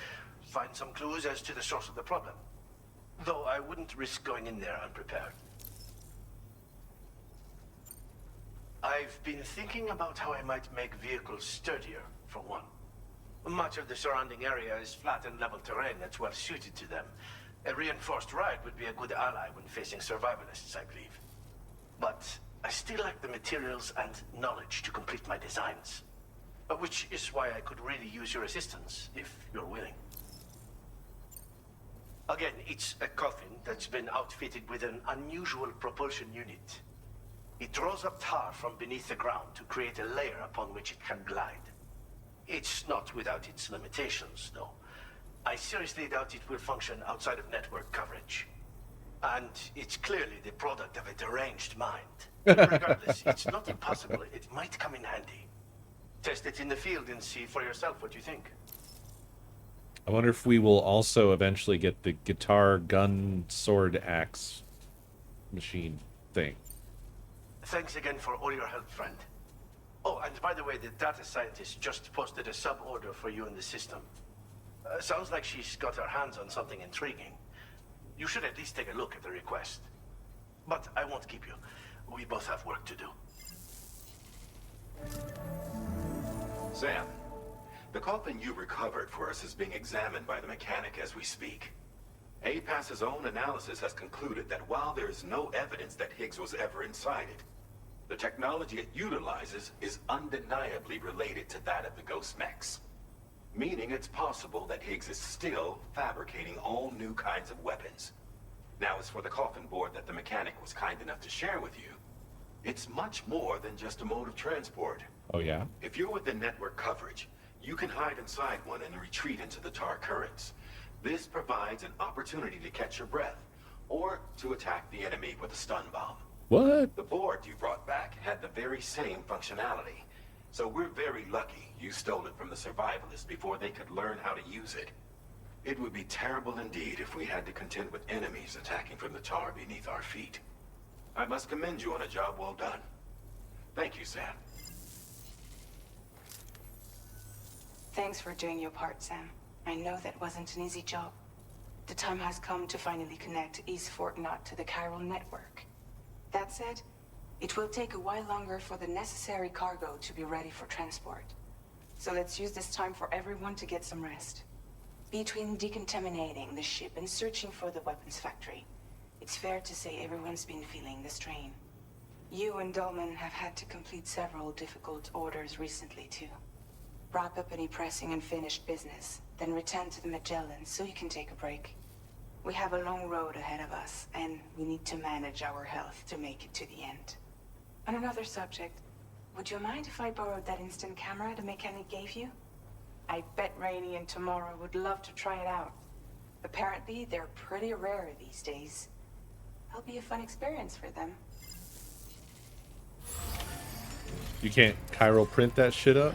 find some clues as to the source of the problem. Though I wouldn't risk going in there unprepared. I've been thinking about how I might make vehicles sturdier, for one. Much of the surrounding area is flat and level terrain that's well suited to them. A reinforced ride would be a good ally when facing survivalists, I believe. But I still lack the materials and knowledge to complete my designs. Which is why I could really use your assistance, if you're willing. Again, it's a coffin that's been outfitted with an unusual propulsion unit. It draws up tar from beneath the ground to create a layer upon which it can glide. It's not without its limitations, though. I seriously doubt it will function outside of network coverage. And it's clearly the product of a deranged mind. Regardless, it's not impossible. It might come in handy. Test it in the field and see for yourself what you think. I wonder if we will also eventually get the guitar, gun, sword, axe machine thing. Thanks again for all your help, friend. Oh, and by the way, the data scientist just posted a sub-order for you in the system. Sounds like she's got her hands on something intriguing. You should at least take a look at the request. But I won't keep you. We both have work to do. Sam, the coffin you recovered for us is being examined by the mechanic as we speak. APAS's own analysis has concluded that while there is no evidence that Higgs was ever inside it, the technology it utilizes is undeniably related to that of the Ghost mechs. Meaning it's possible that Higgs is still fabricating all new kinds of weapons. Now, as for the coffin board that the mechanic was kind enough to share with you, it's much more than just a mode of transport. Oh, yeah? If you're within network coverage, you can hide inside one and retreat into the tar currents. This provides an opportunity to catch your breath, or to attack the enemy with a stun bomb. What? The board you brought back had the very same functionality, so we're very lucky you stole it from the survivalists before they could learn how to use it. It would be terrible indeed if we had to contend with enemies attacking from the tar beneath our feet. I must commend you on a job well done. Thank you, Sam. Thanks for doing your part, Sam. I know that wasn't an easy job. The time has come to finally connect East Fort Knot to the chiral network. That said, it will take a while longer for the necessary cargo to be ready for transport. So let's use this time for everyone to get some rest. Between decontaminating the ship and searching for the weapons factory, it's fair to say everyone's been feeling the strain. You and Dolman have had to complete several difficult orders recently, too. Wrap up any pressing and finished business, then return to the Magellan so you can take a break. We have a long road ahead of us, and we need to manage our health to make it to the end. On another subject, would you mind if I borrowed that instant camera the mechanic gave you? I bet Rainey and Tamara would love to try it out. Apparently, they're pretty rare these days. It'll be a fun experience for them. You can't chiral print that shit up?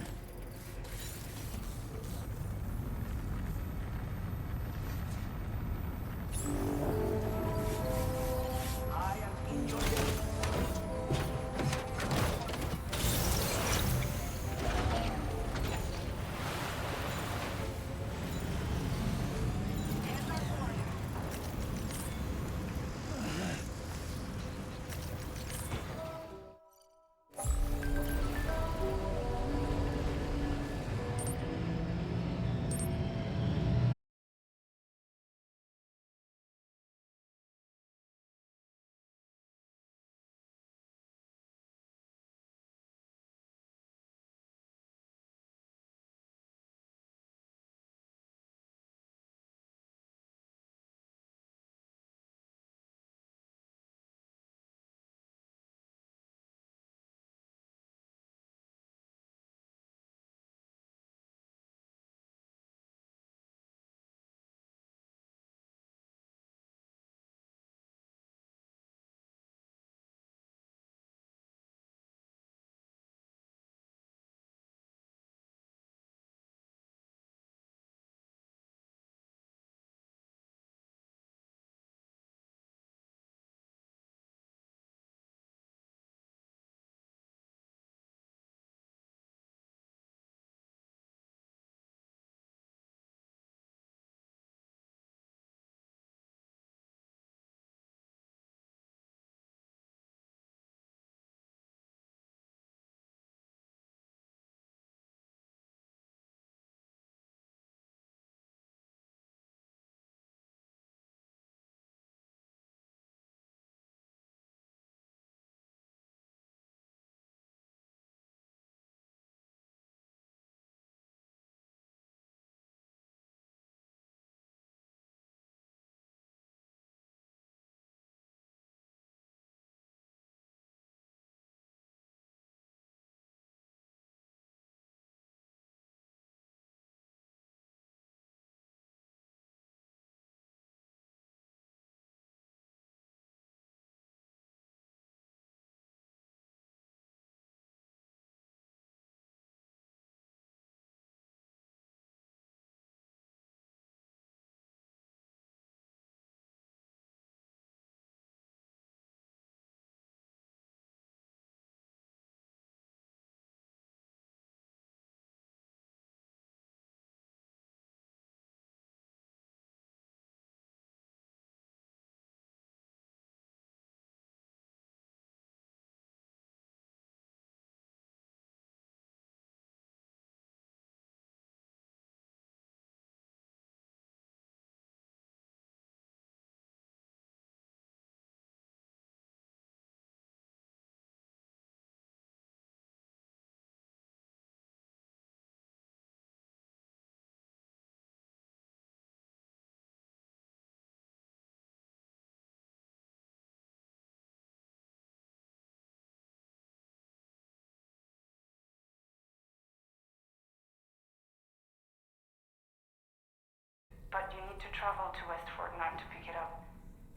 travel to West Fortnite to pick it up,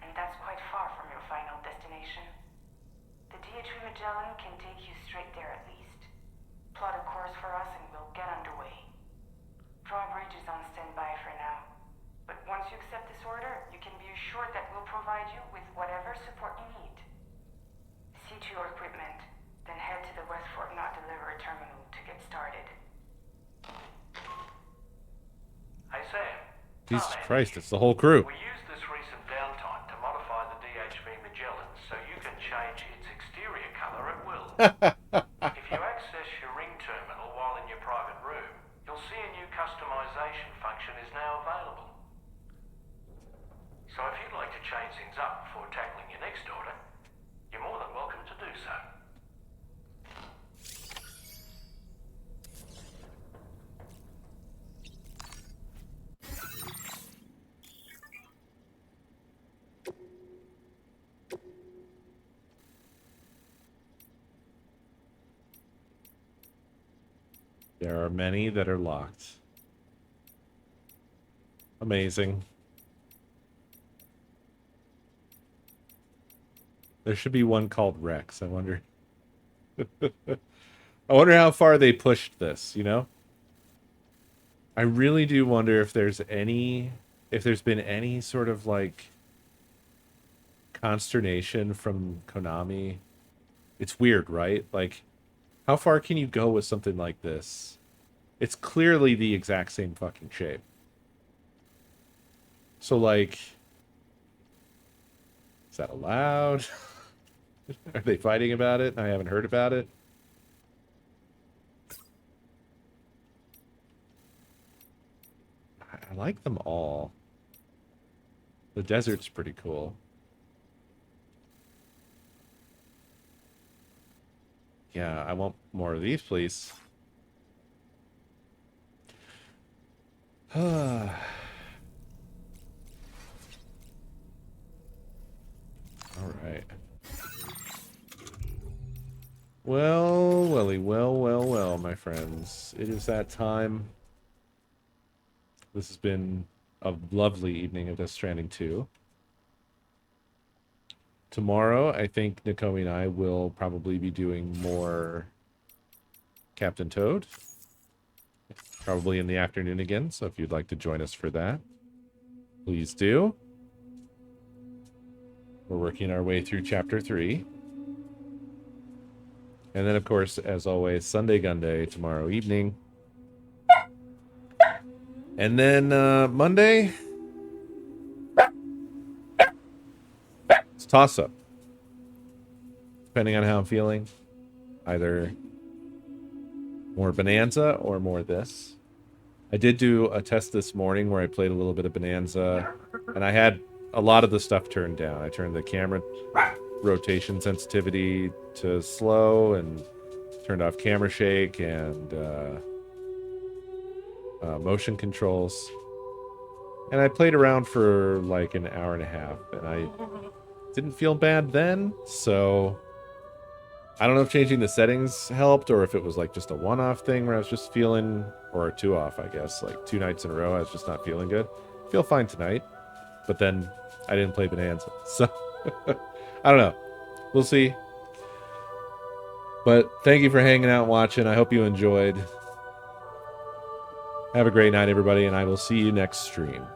and that's quite far from your final destination. The DHV Magellan can take you straight there at least. Plot a course for us and we'll get underway. Drawbridge is on standby for now, but once you accept this order, you can be assured that we'll provide you with whatever support you need. See to your equipment, then head to the West Fortnite delivery terminal to get started. Hey Sam. Jesus Christ, it's the whole crew. We used this recent downtime to modify the DHV Magellan so you can change its exterior colour at will. If you access your ring terminal while in your private room, you'll see a new customization function is now available. So if you'd like to change things up before tackling your next order, you're more than welcome to do so. There are many that are locked. Amazing. There should be one called Rex, I wonder. I wonder how far they pushed this, you know? I really do wonder if there's been any sort of like consternation from Konami. It's weird, right? Like, how far can you go with something like this? It's clearly the exact same fucking shape. So, like, is that allowed? Are they fighting about it? I haven't heard about it. I like them all. The desert's pretty cool. Yeah, I want more of these, please. All right. Well, welly, well, my friends. It is that time. This has been a lovely evening of Death Stranding 2. Tomorrow, I think Nakomi and I will probably be doing more Captain Toad. Probably in the afternoon again, so if you'd like to join us for that, please do. We're working our way through Chapter 3. And then, of course, as always, Sunday Gunday tomorrow evening. And then Monday, it's toss-up. Depending on how I'm feeling. Either more Bonanza or more this. I did do a test this morning where I played a little bit of Bonanza. And I had a lot of the stuff turned down. I turned the camera rotation sensitivity to slow and turned off camera shake and motion controls. And I played around for like an hour and a half, and I didn't feel bad then, so I don't know if changing the settings helped or if it was like just a one-off thing where I was just feeling, or a two-off, I guess, like 2 nights in a row I was just not feeling good. I feel fine tonight, but then I didn't play Bonanza, so I don't know. We'll see. But thank you for hanging out and watching. I hope you enjoyed. Have a great night, everybody, and I will see you next stream.